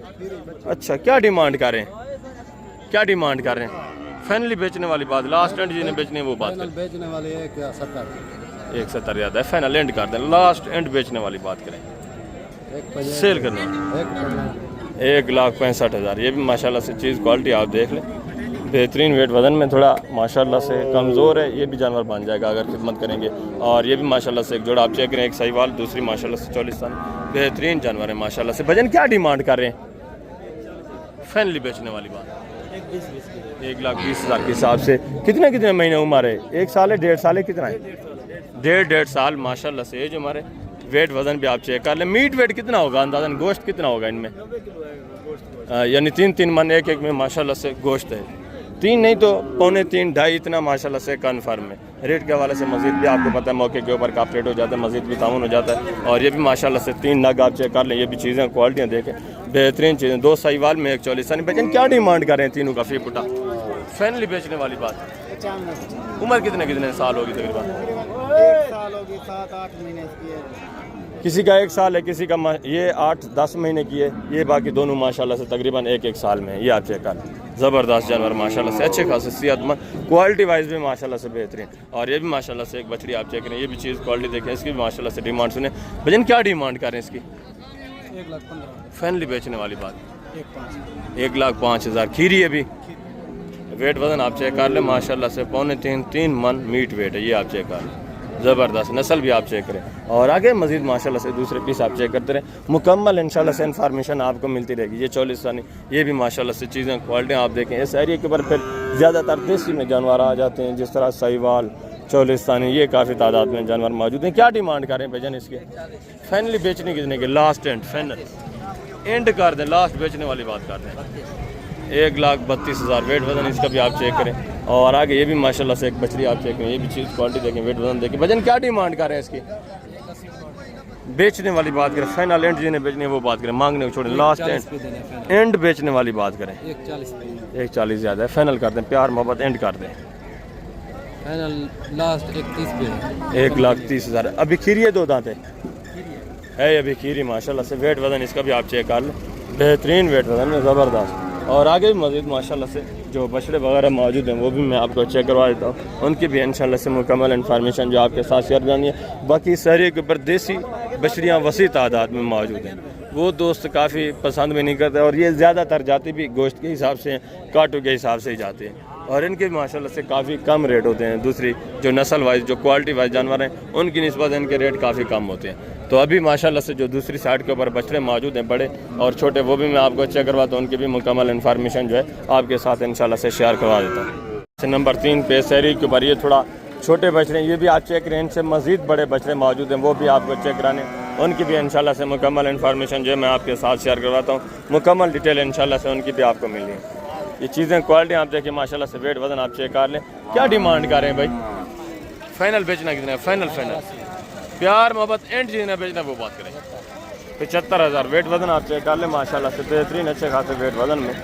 अच्छा, क्या डिमांड कर रहे हैं? क्या डिमांड कर रहे हैं? फाइनली बेचने वाली बात, लास्ट एंड जिन्हें बेचने वो बात करें। बेचने वाले 1,70 ज़्यादा है, फाइनल एंड कर दें, लास्ट एंड बेचने वाली बात करें, सेल करना 1,65,000। ये भी माशाल्लाह से चीज़ क्वालिटी आप देख लें, बेहतरीन वेट वज़न में थोड़ा माशाल्लाह से कमज़ोर है। ये भी जानवर बन जाएगा अगर खिदमत करेंगे। और ये भी माशाल्लाह से एक जोड़ा आप चेक करें, एक सहीवाल, दूसरी माशाल्लाह से चौलिस्तान, बेहतरीन जानवर है माशाल्लाह से। भजन क्या डिमांड कर रहे हैं? फाइनली बेचने वाली बात 1,20,000 के हिसाब से। कितने महीने उम्र है? 1 साल है, 1.5 साल है, कितना है? 1.5 साल माशाल्लाह से एज हमारे। वेट वज़न भी आप चेक कर लें। मीट वेट कितना होगा अंदाज़न? गोश्त कितना होगा इनमें? यानी 3 मन एक में माशाल्लाह से गोश्त है। 3 नहीं तो 2.25 2.5 इतना माशाल्लाह से कन्फर्म है। रेट के हवाले से मजीद भी आपको पता है मौके के ऊर काफ़ी रेट हो जाता है, मजीद भी ताउन हो जाता है। और ये भी माशाल्लाह से 3 नग आप चेक कर लें। ये भी चीज़ें क्वालिटियाँ देखें, बेहतरीन चीज़ें। 2 सहीवाल में 1 चौलिस्तानी। भजन क्या डिमांड कर रहे हैं तीनों का फी पुटा? फाइनली बेचने वाली बात। 95 उम्र कितने साल होगी तकरीबन? 1 साल होगी, 7-8 महीने की है। किसी का 1 साल है, किसी का ये 8-10 महीने की है, ये बाकी दोनों माशाल्लाह से तकरीबन 1-1 साल में है। ये आप चेक कर, ज़बरदस्त जानवर माशाल्लाह से, अच्छे खासे सेहतमंद, क्वालिटी वाइज भी माशाल्लाह से बेहतरीन। और ये भी माशाल्लाह से एक बछड़ी आप चेक करें, ये भी चीज़ क्वालिटी देखें, इसकी भी माशाल्लाह से डिमांड सुने। भजन क्या डिमांड करें इसकी? 1,15,000 फैनली बेचने वाली बात, 1,05,000 खीरी है भी। वेट वजन आप चेक कर लें माशाल्लाह से 2.25-3 मन मीट वेट है। ये आप चेक कर लें, ज़बरदस्त नस्ल भी आप चेक करें। और आगे मज़ीद माशाल्लाह से दूसरे पीस आप चेक करते रहें, मुकम्मल इंशाल्लाह से इन्फॉर्मेशन आपको मिलती रहेगी। ये 40 ये भी माशाल्लाह से चीज़ें क्वालिटी आप देखें। इस एरिया के ऊपर फिर ज़्यादातर देसी में जानवर आ जाते हैं, जिस तरह साहिवाल, चौलिस्तानी, ये काफ़ी तादाद में जानवर मौजूद हैं। क्या डिमांड करें भजन इसके? फाइनली बेचने कितने के? लास्ट एंड फाइनल एंड कर दें, लास्ट बेचने वाली बात कर दें, 1,32,000 वेट वजन इसका भी आप चेक करें। और आगे ये भी माशाल्लाह से एक बछड़ी आप चेक करें, ये भी चीज़ क्वालिटी देखें, वेट वजन देखें। भजन क्या डिमांड कर रहे हैं इसकी? बेचने वाली बात करें, फाइनल एंड जिन्हें बेचने वो बात करें, मांगने को छोड़ें, लास्ट एंड बेचने वाली बात करें। 1,40 ज़्यादा है, फाइनल कर दें, प्यार मोहब्बत एंड कर दें, फाइनल लास्ट 31 पे 1,30,000। अभी खीरी है, 2 दांत है अभी खीरी माशाल्लाह से। वेट वजन इसका भी आप चेक कर लें, बेहतरीन वेट वजन में, ज़बरदस्त। और आगे भी मज़ीद माशाल्लाह से जो बछड़े वगैरह मौजूद हैं वो भी मैं आपको चेक करवा देता हूँ, उनकी भी इंशाल्लाह से मुकम्मल इन्फॉर्मेशन जो आपके साथ शेयर करनी है। बाकी शहरी के ऊपर देसी बछड़ियाँ वसी तादाद में मौजूद हैं, वो दोस्त काफ़ी पसंद भी नहीं करते। और ये ज़्यादातर जाती भी गोश्त के हिसाब से, काटू के हिसाब से ही जाते हैं। और इनके माशाल्लाह से काफ़ी कम रेट होते हैं। दूसरी जो नस्ल वाइज, जो क्वालिटी वाइज जानवर हैं, उनकी निस्बत इनके रेट काफ़ी कम होते हैं। तो अभी माशाल्लाह से जो दूसरी साइड के ऊपर बछड़े मौजूद हैं, बड़े और छोटे, वो भी मैं आपको चेक करवाता हूँ, उनकी भी मुकम्मल इन्फॉर्मेशन जो है आपके साथ इंशाल्लाह से शेयर करवा देता हूँ। नंबर 3 पे शहरी के ऊपर ये थोड़ा छोटे बछड़े, ये भी आप चेक करें, इनसे मज़ीद बड़े बछड़े मौजूद हैं, वो भी आपको चेक कराने, उनकी भी इंशाल्लाह से मुकम्मल इन्फॉर्मेशन जो है मैं आपके साथ शेयर करवाता हूँ। मुकम्मल डिटेल इंशाल्लाह से उनकी भी आपको मिल रही है। ये चीज़ें क्वालिटी आप देखिए माशाल्लाह से, वेट वजन आप चेक कर लें। क्या डिमांड कर रहे हैं भाई? फाइनल बेचना कितना है? फाइनल प्यार मोहब्बत एंड जितना बेचना वो बात करें, 75,000 वेट वजन आप चेक कर लें माशाल्लाह से, बेहतरीन अच्छे खासे वेट वजन में।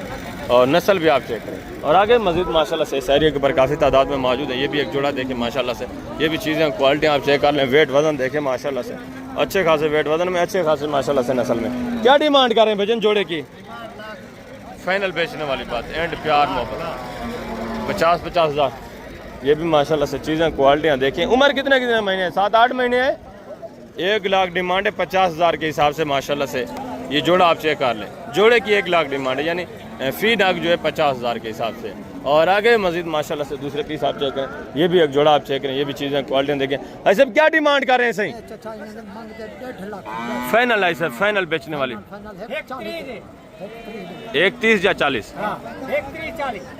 और नस्ल भी आप चेक करें। और आगे मज़ीद माशाल्लाह से इस एरिया के ऊपर काफ़ी तादाद में मौजूद है। ये भी एक जोड़ा देखें माशाल्लाह से, ये भी चीज़ें क्वालिटी आप चेक कर लें, वेट वजन देखें माशाल्लाह से, अच्छे खासे वेट वजन में, अच्छे खासे माशाल्लाह से नस्ल में। क्या डिमांड कर रहे हैं भजन जोड़े की? फाइनल बेचने वाली बात, एंड प्यार मोहब्बत 50,000। ये भी माशाल्लाह से चीज़ें क्वालिटियाँ देखें। उम्र कितने महीने? 7-8 महीने है। 1 लाख डिमांड है 50,000 के हिसाब से माशाल्लाह से। ये जोड़ा आप चेक कर लें, जोड़े की 1 लाख डिमांड है, यानी फी नाग जो है 50,000 के हिसाब से। और आगे मजीद माशाल्लाह से दूसरे पीस आप चेक करें, ये भी एक जोड़ा आप चेक करें, ये भी चीज़ें क्वालिटियाँ देखें। ऐसे क्या डिमांड कर रहे हैं? सही फाइनल है सर, फाइनल बेचने वाली 1,30,000 या 40?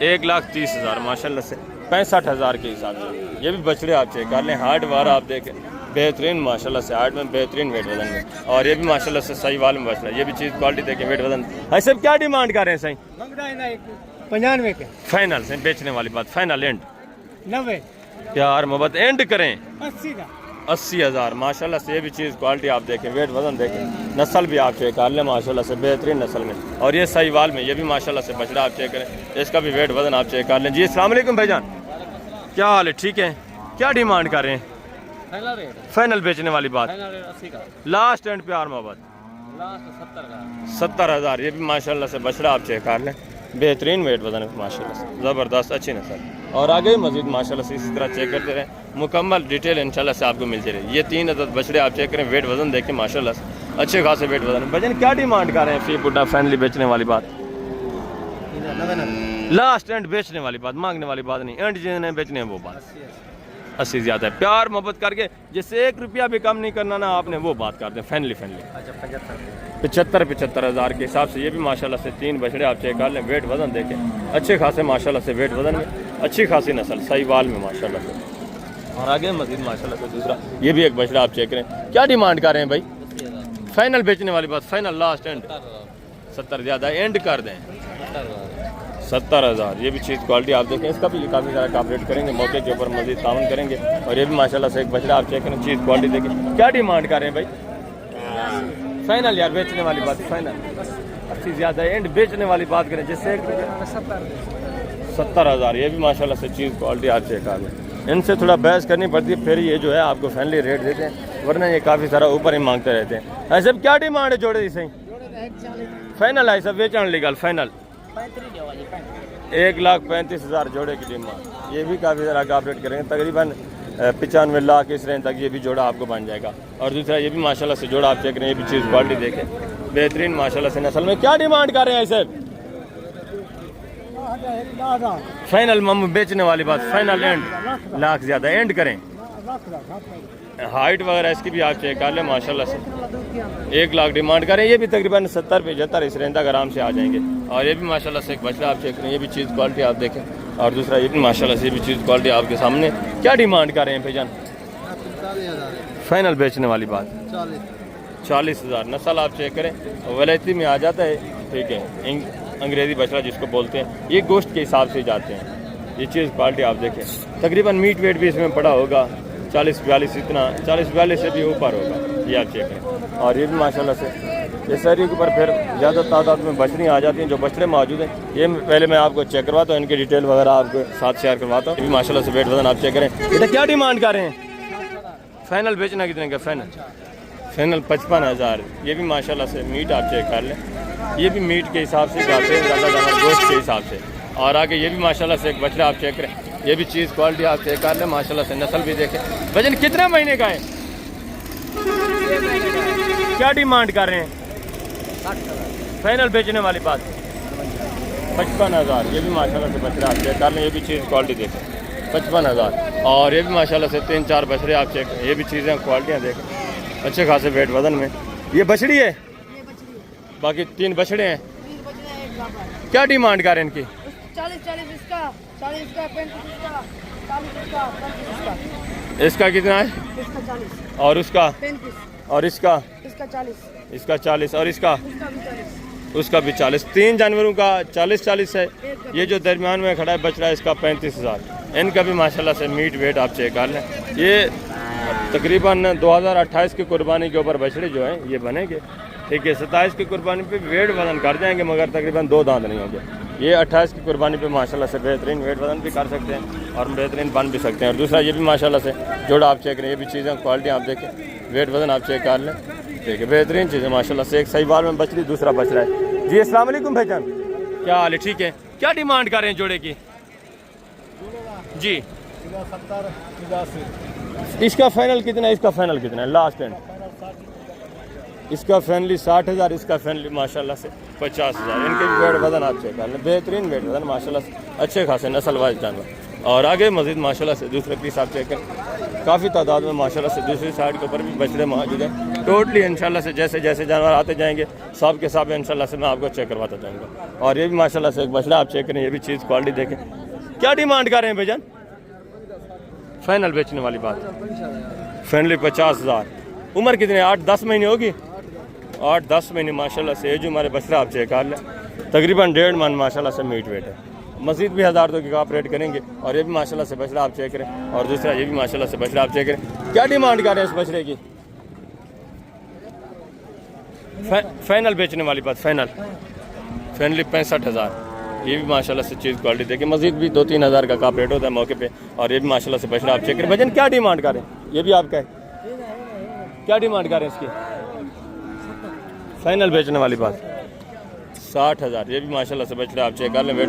1,30,000 माशाल्लाह से, 65,000 के हिसाब से। ये भी बछड़े आप चेक कर लें, हार्ड वार आप देखें, बेहतरीन माशाल्लाह से, हार्ड में बेहतरीन वेट वजन में। और ये भी माशाल्लाह से सही वाल में बछड़ा, ये भी चीज़ क्वालिटी देखें, वेट वजन। ऐसे क्या डिमांड कर रहे हैं? सही 95 के फाइनल से बेचने वाली बात, फाइनल एंड 90 प्यार मोहब्बत एंड करें 80 का 80,000 माशाल्लाह से। ये भी चीज़ क्वालिटी आप देखें, वेट वजन देखें, नस्ल भी आप चेक कर लें माशाल्लाह से, बेहतरीन नस्ल में। और ये सही वाल में, ये भी माशाल्लाह से बछड़ा आप चेक करें, इसका भी वेट वजन आप चेक कर लें। जी अस्सलाम वालेकुम भाईजान, क्या हाल है? ठीक है। क्या डिमांड कर रहे हैं? फाइनल बेचने वाली बात, 80 का लास्ट एंड प्यार मोहब्बत लास्ट 70 का 70,000। ये भी माशाल्लाह से बछड़ा आप चेक कर लें, बेहतरीन वेट वजन है माशाल्लाह से, ज़बरदस्त अच्छी नस्ल। और आगे मजीद माशाल्लाह से इसी तरह चेक करते रहें, मुकम्मल डिटेल इंशाल्लाह से आपको मिलती रहे। ये 3 अदद बछड़े आप चेक करें, वेट वजन देखें माशाल्लाह से, अच्छे खासे वेट वजन। भजन क्या डिमांड कर रहे हैं? फी पुट्टा फाइनली बेचने वाली बात, लास्ट एंड बेचने वाली बात, मांगने वाली बात नहीं, एंड जिन्हें बेचने हैं वो बात। 80 ज़्यादा है, प्यार मोहब्बत करके जिससे 1 रुपया भी कम नहीं करना ना आपने, वो बात करते हैं फाइनली 75,000 के हिसाब से। ये भी माशाल्लाह से 3 बछड़े आप चेक कर लें, वेट वजन देखें, अच्छे खासे माशाल्लाह से वेट वजन में, अच्छी खासी नस्ल, सही वाल में माशाल्लाह से। और आगे मजीद माशाल्लाह से दूसरा ये भी एक बछड़ा आप चेक करें। क्या डिमांड कर रहे हैं भाई? फाइनल बेचने वाली बात, फाइनल लास्ट एंड 70 ज़्यादा एंड कर दें 70,000। ये भी चीज़ क्वालिटी आप देखें, इसका भी काफ़ी सारा कॉपरेट करेंगे, मौके के ऊपर मजीद ताउन करेंगे। और ये भी माशाल्लाह से एक बछड़ा आप चेक करें, चीज़ क्वालिटी देखें। क्या डिमांड कर रहे हैं भाई? फाइनल यार बेचने वाली बात, फाइनल 80 ज़्यादा एंड बेचने वाली बात करें जिससे 70,000। ये भी माशाल्लाह से चीज़ क्वालिटी आप चेक कर लें, इनसे थोड़ा बहस करनी पड़ती है, फिर ये जो है आपको फाइनली रेट देते हैं। वरना ये काफ़ी सारा ऊपर ही मांगते रहते हैं। ऐसे क्या डिमांड है जोड़े इसे? फाइनल है सब बेचने लीगल फाइनल 1,35,000 जोड़े की डिमांड। ये भी काफ़ी सारा का अपडेट करेंगे, तकरीबन 95 लाख इस रेंज तक ये भी जोड़ा आपको बन जाएगा। और दूसरा ये भी माशाल्लाह से जोड़ा आप चेक करें, ये भी चीज़ क्वालिटी देखें बेहतरीन माशाल्लाह से नस्ल में। क्या डिमांड कर रहे हैं सर? फाइनल मम बेचने वाली बात, फाइनल एंड लाख ज़्यादा एंड करें। हाइट वगैरह इसकी भी आप चेक कर लें माशाल्लाह से 1 लाख डिमांड करें। ये भी तकरीबन 70-75 इस रेंज तक आराम से आ जाएंगे। और ये भी माशाल्लाह से एक बछड़ा आप चेक करें, ये भी चीज़ क्वालिटी आप देखें। और दूसरा ये भी माशाल्लाह से ये भी चीज़ क्वालिटी आपके सामने। क्या डिमांड कर रहे हैं भाईजान? फाइनल बेचने वाली बात 40,000। नस्ल आप चेक करें वैरायटी में आ जाता है, ठीक है, अंग्रेज़ी बछड़ा जिसको बोलते हैं। ये गोश्त के हिसाब से जाते हैं। ये चीज़ क्वालिटी आप देखें, तकरीबन मीट वेट भी इसमें पड़ा होगा 40-42, इतना 40-42 से भी ऊपर होगा, ये आप चेक करें। और ये भी माशाल्लाह से ये शहरी के ऊपर फिर ज़्यादा तादाद में बछड़ियाँ आ जाती हैं। जो बछड़े मौजूद हैं ये पहले मैं आपको चेक करवाता हूँ, इनकी डिटेल वगैरह आपको साथ शेयर करवाता हूँ। ये भी माशाल्लाह से वेट वजन आप चेक करें। ये क्या डिमांड कर रहे हैं? फाइनल बेचना कितने का? फाइनल 55,000। ये भी माशाल्लाह से मीट आप चेक कर लें, ये भी मीट के हिसाब से जाते हैं, ज़्यादा गोश्त के हिसाब से। और आगे ये भी माशाल्लाह से एक बछड़ा आप चेक करें, ये भी चीज़ क्वालिटी आप चेक कर लें माशाल्लाह से। नस्ल भी देखें। वजन कितने महीने का है? क्या डिमांड कर रहे हैं? फाइनल बेचने वाली बात 55,000। ये भी माशाल्लाह से बछड़ा आप चेक कर लें, ये भी चीज़ क्वालिटी देखें 55,000। और ये भी माशाल्लाह से 3-4 बछड़े आप चेक करें, ये भी चीज़ें क्वालिटियाँ देखें अच्छे खासे वेट वजन में। ये बछड़ी है, बाकी 3 बछड़े हैं। क्या डिमांड कर रहे हैं इनकी? 40 इसका, 40 इसका, 35 इसका, 40 इसका, 35 इसका। इसका कितना है? इसका 40 और उसका 35, और इसका 40, इसका 40 और इसका उसका भी 40। उसका भी 40। 3 जानवरों का 40-40 है। ये जो दरमियान में खड़ा है बछड़ा इसका 35,000। इनका भी माशाल्लाह से मीट वेट आप चेक कर लें। ये तकरीबन 2028 की कुर्बानी के ऊपर बछड़े जो हैं ये बनेंगे, ठीक है। 27 की कुर्बानी पे वेट वजन कर जाएंगे, मगर तकरीबन 2 दांत नहीं होंगे। ये 28 की कुर्बानी पे माशाल्लाह से बेहतरीन वेट वजन भी कर सकते हैं और बेहतरीन बन भी सकते हैं। और दूसरा ये भी माशाल्लाह से जोड़ा आप चेक करें, ये भी चीज़ें क्वालिटी आप देखें, वेट वजन आप चेक कर लें, ठीक है, बेहतरीन चीज़ है माशाल्लाह से। एक सही बाल में बछड़ी, दूसरा बछड़ा है। जी अस्सलाम वालेकुम भाईजान, क्या हाल है? ठीक है। क्या डिमांड कर रहे हैं जोड़े की? जी 70-85। इसका फाइनल कितना है? इसका फाइनल कितना है? लास्ट एंड इसका फैनली 60,000, इसका फैनली माशाल्लाह से 50,000। इनके भी वेट वजन आप चेक कर लें, बेहतरीन वेट वजन माशाल्लाह से, अच्छे खासे नस्ल वाइज जानवर। और आगे मजीद माशाल्लाह से दूसरे पीस आप चेक करें, काफ़ी तादाद में माशाल्लाह से दूसरी साइड के ऊपर भी बछड़े मौजूद हैं। टोटली इंशाल्लाह से जैसे जैसे जानवर आते जाएंगे सब के सब इंशाल्लाह से मैं आपको चेक करवाता जाऊँगा। और ये भी माशाल्लाह से एक बछड़ा आप चेक करें, ये भी चीज़ क्वालिटी देखें। क्या डिमांड कर रहे हैं भाईजान? फाइनल बेचने वाली बात फैनली 50,000। उम्र कितनी है? 8-10 महीने होगी, 8-10 महीने माशाल्लाह से। ये जो हमारे बछड़ा आप चेक कर लें, तकरीबन 1.5 मन माशाल्लाह से मीट वेट है। मज़ीद भी 1000 तो की आप रेट करेंगे। और ये भी माशाल्लाह से बछड़ा आप चेक करें। और दूसरा ये भी माशाल्लाह से बछड़ा आप चेक करें। क्या डिमांड कर रहे हैं इस बछड़े की? फाइनल बेचने वाली बात फैनली 65,000। ये भी माशाल्लाह से चीज़ क्वालिटी देखिए। मज़ीद भी 2-3 हज़ार का रेट होता है मौके पे। और ये भी माशाल्लाह से बछड़ा आप चेक करें। भजन क्या डिमांड कर रहे हैं? ये भी आपका है, क्या डिमांड कर रहे हैं इसकी? फाइनल बेचने वाली बात 60,000। ये भी माशाल्लाह से बछड़ा आप चेक कर लें, वेट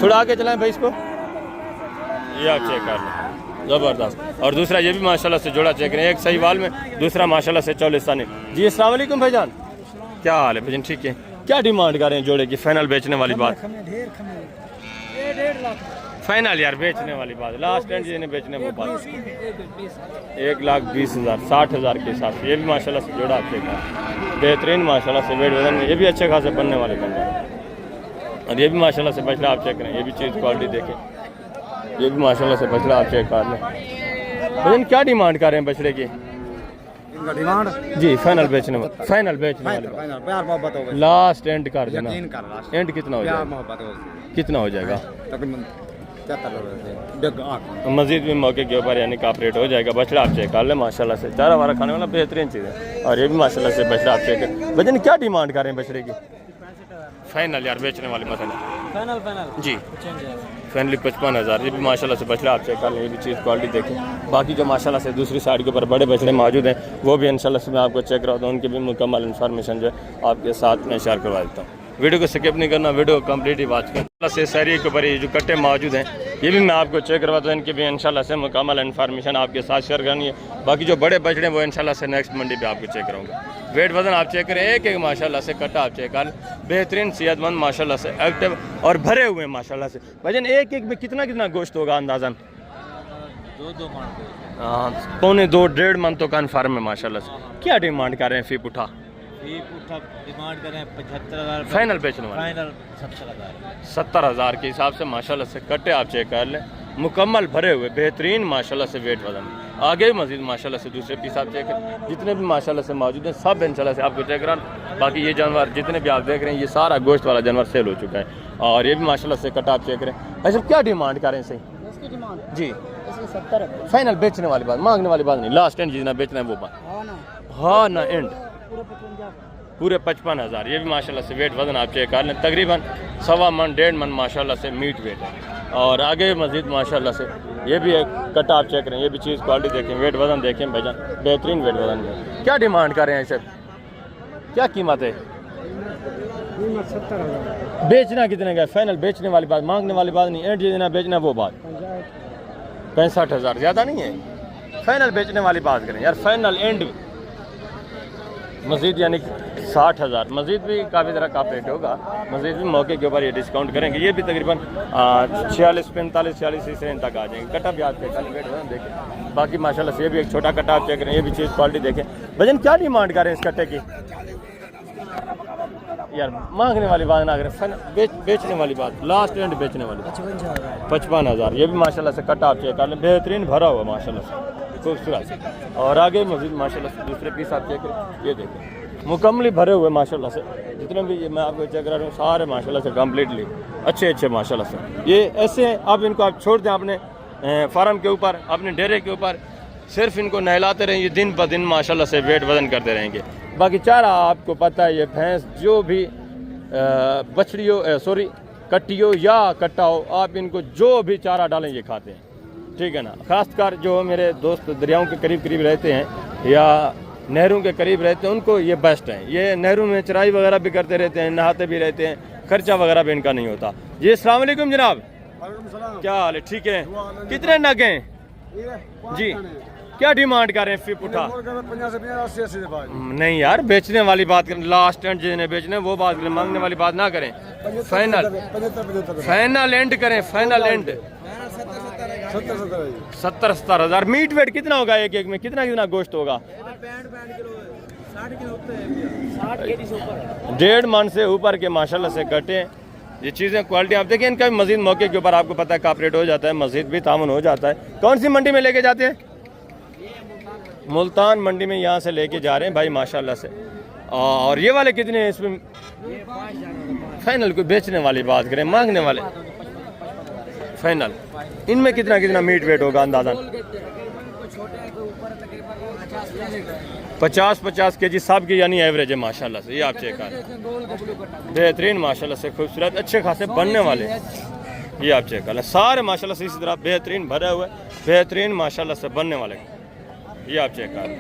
थोड़ा आगे चलाएं भाई इसको, ये आप चेक कर लें, ज़बरदस्त। और दूसरा ये भी माशाल्लाह से जोड़ा चेक करें, एक सही वाल में, दूसरा माशाल्लाह से चौलिस्तानी। जी अस्सलाम वालेकुम भाईजान, क्या हाल है भाईजान? ठीक है। क्या डिमांड कर रहे हैं जोड़े की? फाइनल बेचने वाली बात फाइनल यार बेचने वाली बात, लास्ट एंड जिन्हें बेचने वो बात 1,20,000 60,000 के हिसाब से। ये भी माशाल्लाह से जोड़ा आप चेक करें, बेहतरीन माशाल्लाह से वेट वजन में, ये भी अच्छे खासे बनने वाले बन जाए। और ये भी माशाल्लाह से बछड़ा आप चेक करें, ये भी चीज़ क्वालिटी देखें। ये भी माशाल्लाह से बछड़ा आप चेक कर लें। भजन क्या डिमांड कर रहे हैं बछड़े की? डिमांड जी फाइनल बेचने वाली लास्ट एंड कर देना। एंड कितना हो जाएगा? कितना हो जाएगा? मजीद भी मौके के ऊपर यानी का रेट हो जाएगा। बछड़ा आप चेक कर ले माशाल्लाह से, चारा वारा खाने वाला बेहतरीन चीज़ है। और ये भी माशाल्लाह से बछड़ा आप चेक कर। भजन क्या डिमांड कर रहे हैं बछड़े की? फाइनल यार बेचने वाली मसला फाइनल फाइनल जी फाइनली 55,000। ये भी माशाल्लाह से बछड़ा आप चेक कर लें, ये भी चीज़ क्वालिटी देखें। बाकी जो माशाल्लाह से दूसरी साइड के ऊपर बड़े बछड़े मौजूद हैं वो भी इंशाल्लाह से मैं आपको चेक करवाता हूँ, उनकी भी मुकम्मल इन्फॉर्मेशन जो है आपके साथ में शेयर करवा देता हूँ। वीडियो को स्किप नहीं करना, वीडियो को कंप्लीटली वॉच करना। से सारी के ऊपर ये जो कट्टे मौजूद हैं ये भी मैं आपको चेक करवाता हूँ, इनकी भी इंशाल्लाह से मुकम्मल इन्फॉर्मेशन आपके साथ शेयर करनी है। बाकी जो बड़े बछड़े हैं वो इंशाल्लाह से नेक्स्ट मंडी पे आपको चेक कराऊंगा। वेट वजन आप चेक करें, एक एक माशाल्लाह से कट्टा आप चेक कर, बेहतरीन सेहतमंद माशाल्लाह से एक्टिव और भरे हुए हैं माशाल्लाह से। भजन एक एक में कितना कितना गोश्त होगा अंदाजन? 2 मन हाँ, पौने 2-1.5 मन तो कन्फर्म है माशाल्लाह से। क्या डिमांड कर रहे हैं फी पुठा? डिमांड करें 75,000, फाइनल बेचने वाले फाइनल 70,000। 70,000 के हिसाब से माशाल्लाह से कट्टे आप चेक कर लें, मुकम्मल भरे हुए बेहतरीन माशाल्लाह से वेट वजन। आगे भी मजीद माशाल्लाह से दूसरे पीस आप चेक करें, जितने भी माशाल्लाह से मौजूद हैं सब इंशाल्लाह से आपको चेक करा। बाकी ये जानवर जितने भी आप देख रहे हैं ये सारा गोश्त वाला जानवर सेल हो चुका है और ये भी माशाल्लाह से कट्टा आप चेक करें। अच्छा क्या डिमांड करें सही? इसकी डिमांड जी 70 है। फाइनल बेचने वाली बात, मांगने वाली बात नहीं, लास्ट एंड जितना बेचना है वो बात। हाँ ना एंड पूरे 55,000। ये भी माशाल्लाह से वेट वजन आप चेक कर लें, तकरीबन 1.25 मन 1.5 मन माशाल्लाह से मीट वेट है। और आगे मजीद माशाल्लाह से ये भी एक कट्टा आप चेक करें, ये भी चीज़ क्वालिटी देखें, वेट वजन देखें भाईजान, बेहतरीन वेट वजन है। क्या डिमांड कर रहे हैं सर, क्या कीमत है? 70,000। बेचना कितने का? फाइनल बेचने वाली बात, मांगने वाली बात नहीं, एंड जितना बेचना वो बात। 65,000 ज़्यादा नहीं है? फाइनल बेचने वाली बात करें यार, फाइनल एंड मजीद यानी 60,000। मजीद भी काफ़ी तरह का रेट होगा, मजीद भी मौके के ऊपर ये डिस्काउंट करेंगे। ये भी तकरीबन 46, 45, 46 इस रेंज तक आ जाएंगे। कट्टा भी आप चेक वेट वजन देखें। बाकी माशाल्लाह से ये भी एक छोटा कट्टा आप चेक करें, ये भी चीज़ क्वालिटी देखें। वजन क्या डिमांड करें इस कट्टे की? यार मांगने वाली बात ना करें, बेचने वाली बात, लास्ट एंड बेचने वाली 55,000। ये भी माशाल्लाह से कट्टा आप चेक कर लें, बेहतरीन भरा हुआ माशाल्लाह से खूबसूरत। और आगे मजीद माशाल्लाह से दूसरे पीस आप चेक करें, ये देखें मुकम्मल भरे हुए माशाल्लाह से। जितने भी ये मैं आपको चेक करा रहा हूँ सारे माशाल्लाह से कम्प्लीटली अच्छे माशाल्लाह से। ये ऐसे हैं, आप इनको आप छोड़ दें अपने फार्म के ऊपर, अपने डेरे के ऊपर, सिर्फ इनको नहलाते रहेंगे, दिन ब दिन माशाल्लाह से वेट वजन करते रहेंगे। बाकी चारा आपको पता है, ये भैंस जो भी बछड़ियों सॉरी कट्टियों या कट्टा हो, आप इनको जो भी चारा डालें ये खाते हैं, ठीक है ना। खासकर जो मेरे दोस्त दरियाओं के करीब करीब रहते हैं या नहरों के करीब रहते हैं उनको ये बेस्ट है। ये नहरों में चराई वगैरह भी करते रहते हैं, नहाते भी रहते हैं, खर्चा वगैरह भी इनका नहीं होता। जी अस्सलाम वालेकुम जनाब, क्या हाल है? ठीक है, कितने नग हैं जी? क्या डिमांड कर रहे हैं फी पुठा? नहीं यार बेचने वाली बात करें, लास्ट एंड जिन्हें बेचने वो बात करें, मांगने वाली बात ना करें। फाइनल एंड करें, फाइनल एंड 70,000। मीट वेट कितना होगा एक एक में, कितना कितना गोश्त होगा? 1.5 मन से ऊपर के माशाल्लाह से कटे ये चीज़ें क्वालिटी आप देखिए। इनका भी मजीद मौके के ऊपर आपको पता है कापरेट हो जाता है, मजीद भी तामन हो जाता है। कौन सी मंडी में लेके जाते हैं? मुल्तान मंडी में यहाँ से लेके जा रहे हैं भाई माशाल्लाह से। और ये वाले कितने हैं इसमें? फाइनल कोई बेचने वाली बात करें, मांगने वाले फाइनल इनमें कितना कितना मीट वेट होगा अंदाज़ा? 50 kg सब की यानी एवरेज है माशाल्लाह से। ये आप चेक करें, बेहतरीन माशाल्लाह से खूबसूरत अच्छे खासे बनने वाले, ये आप चेक करें सारे माशाल्लाह से इसी तरह बेहतरीन भरे हुए, बेहतरीन माशाल्लाह से बनने वाले, ये आप चेक करें।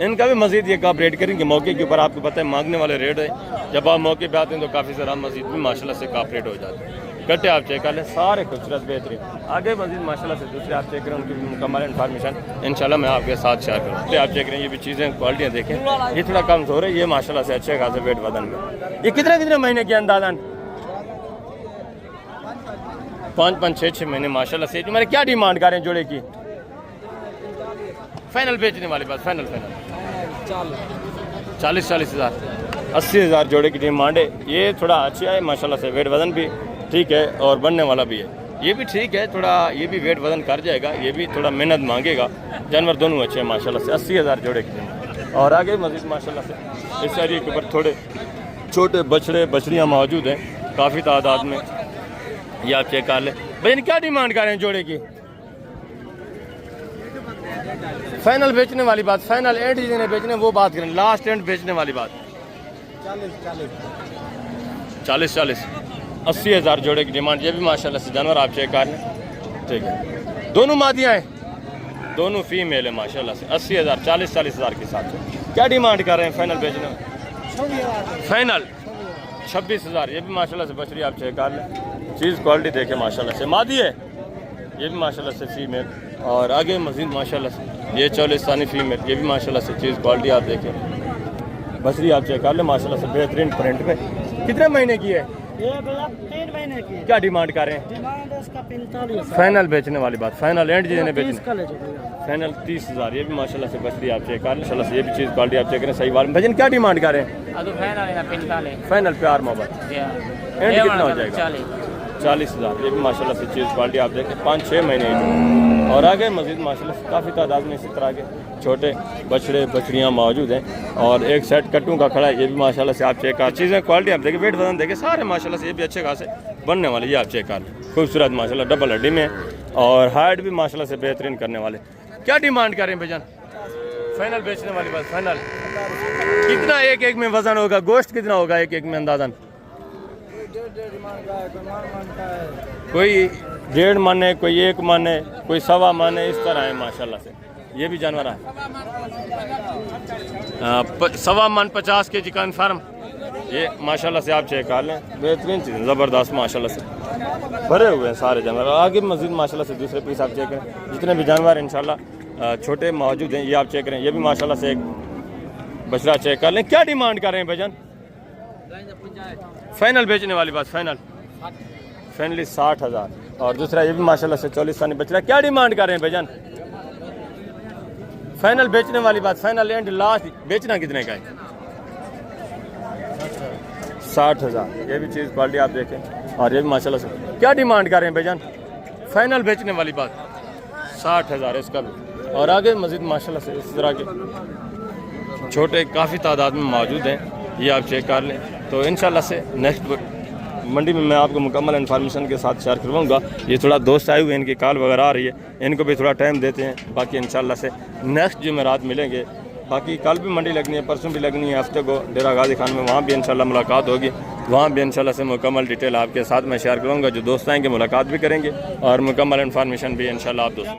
इनका भी मजीद ये आप रेट करेंगे मौके के ऊपर, आपको पता है मांगने वाले रेट है, जब आप मौके पे आते हैं तो काफ़ी सारा मजीद भी माशाल्लाह से काफ रेट हो जाते हैं। कट्टे आप चेक कर लें सारे खूबसूरत बेहतरीन। आगे मजीद माशाल्लाह से दूसरे आप चेक करें, उनकी मुकम्मल इन्फॉर्मेशन इंशाल्लाह मैं आपके साथ शेयर करूँ। आप चेक करें, ये भी चीज़ें क्वालिटियाँ देखें, ये थोड़ा कम हो रहा है, ये माशाल्लाह से अच्छे खासे वेट वजन में। ये कितने कितने महीने के अंदाज़न? 5-5, 6-6 महीने माशाल्लाह से। तुम्हारे क्या डिमांड कर रहे हैं जोड़े की? फाइनल बेचने वाली बात, फाइनल 40,000 80,000 जोड़े की डिमांड है। ये थोड़ा अच्छा है माशाल्लाह से, वेट वजन भी ठीक है और बनने वाला भी है। ये भी ठीक है, थोड़ा ये भी वेट वजन कर जाएगा, ये भी थोड़ा मेहनत मांगेगा। जानवर दोनों अच्छे हैं माशाल्लाह से। 80,000 जोड़े की डिमांड। और आगे मजीद माशाल्लाह से इस एरिया के ऊपर थोड़े छोटे बछड़े बछड़ियाँ मौजूद हैं काफ़ी तादाद में, ये आप चेक कर लें। भाई क्या डिमांड कर रहे हैं जोड़े की? फाइनल बेचने वाली बात, फाइनल एंड जिन्हें बेचने वो बात करें, लास्ट एंड बेचने वाली बात 40 80,000 जोड़े की डिमांड। ये भी माशाल्लाह से जानवर आप चेक कर लें, ठीक है। दोनों मादियाँ हैं, दोनों फीमेल है माशाल्लाह से। 80,000 40,000 के साथ क्या डिमांड कर रहे हैं फाइनल बेचने में? फाइनल 26,000। ये भी माशाल्लाह से बछड़ी आप चेक कर लें, चीज़ क्वालिटी देखें माशाल्लाह से। मादी है ये भी माशाल्लाह से फीमेल, और आगे मजीद माशाल्लाह से ये चौलिस्तानी फीमेल, ये भी माशाल्लाह से चीज़ क्वालिटी आप देखें। बछड़ी आप चेक कर लें माशाल्लाह से, बेहतरीन प्रिंट पे। कितने महीने की है? ये भैया 3 महीने की है। क्या डिमांड कर रहे हैं? डिमांड है इसका 45। फाइनल बेचने वाली बात, फाइनल एंड जिन्हें बेचने, 30 का ले जाओ भैया। फाइनल 30,000। ये भी माशाल्लाह से बछड़ी आप चेक कर लें माशाल्लाह से, ये भी चीज़ क्वालिटी आप चेक करें। सही बात भजन क्या डिमांड कर रहे हैं? फाइनल प्यार मोहब्बत एंड कितना हो जाएगा? 40,000। ये भी माशाल्लाह से चीज़ क्वालिटी आप देखें, 5-6 महीने की। और आगे मजीद माशाल्लाह से काफ़ी तादाद में इसी तरह के छोटे बछड़े बछड़ियाँ मौजूद हैं, और एक सेट कट्टू का खड़ा है। ये भी माशाल्लाह से आप चेक कर, चीज़ें क्वालिटी आप देखें, वेट वजन देखें, सारे माशाल्लाह से ये भी अच्छे खासे बनने वाले। ये आप चेक कर, खूबसूरत माशाल्लाह डबल हड्डी में, और हाइट भी माशाल्लाह से बेहतरीन करने वाले। क्या डिमांड करें भैया? फाइनल बेचने वाली बात, फाइनल कितना एक में वजन होगा, गोश्त कितना होगा एक में अंदाजन? कोई 1.5 मन है, कोई 1 मन है, कोई 1.25 मन है, इस तरह है माशाल्लाह से। ये भी जानवर है 1.25 मन 50 kg कन्फर्म। ये माशाल्लाह से आप चेक कर लें, बेहतरीन चीज़ ज़बरदस्त माशाल्लाह से भरे हुए हैं सारे जानवर। आगे मजीद माशाल्लाह से दूसरे पीस आप चेक करें, जितने भी जानवर इंशाल्लाह छोटे मौजूद हैं ये आप चेक करें। ये भी माशाल्लाह से एक बछड़ा चेक कर लें। क्या डिमांड कर रहे हैं भाईजान? फाइनल बेचने वाली बात, फाइनल फाइनली 60,000। और दूसरा ये भी माशाल्लाह से चौलिस्तानी बछड़ा, क्या डिमांड कर रहे हैं भाईजान? फाइनल बेचने वाली बात, फाइनल एंड लास्ट बेचना कितने का है? 60,000। ये भी चीज़ क्वालिटी आप देखें, और ये भी माशाल्लाह से क्या डिमांड कर रहे हैं भाईजान? फाइनल बेचने वाली बात 60,000 इसका भी। और आगे मजीद माशाल्लाह से इस तरह के छोटे काफ़ी तादाद में मौजूद हैं, ये आप चेक कर लें। तो इंशाल्लाह से नेक्स्ट मंडी में मैं आपको मुकम्मल इन्फॉर्मेशन के साथ शेयर करवाऊँगा। ये थोड़ा दोस्त आए हुए हैं, इनकी कॉल वगैरह आ रही है, इनको भी थोड़ा टाइम देते हैं। बाकी इंशाल्लाह से नेक्स्ट जुमेरात मिलेंगे। बाकी कल भी मंडी लगनी है, परसों भी लगनी है, हफ्ते को डेरा गाजी खान में, वहाँ भी इंशाल्लाह मुलाकात होगी। वहाँ भी इंशाल्लाह से मुकम्मल डिटेल आपके साथ मैं शेयर करूँगा। जो दोस्त आएंगे मुलाकात भी करेंगे, और मुकम्मल इन्फॉर्मेशन भी इंशाल्लाह आप दोस्त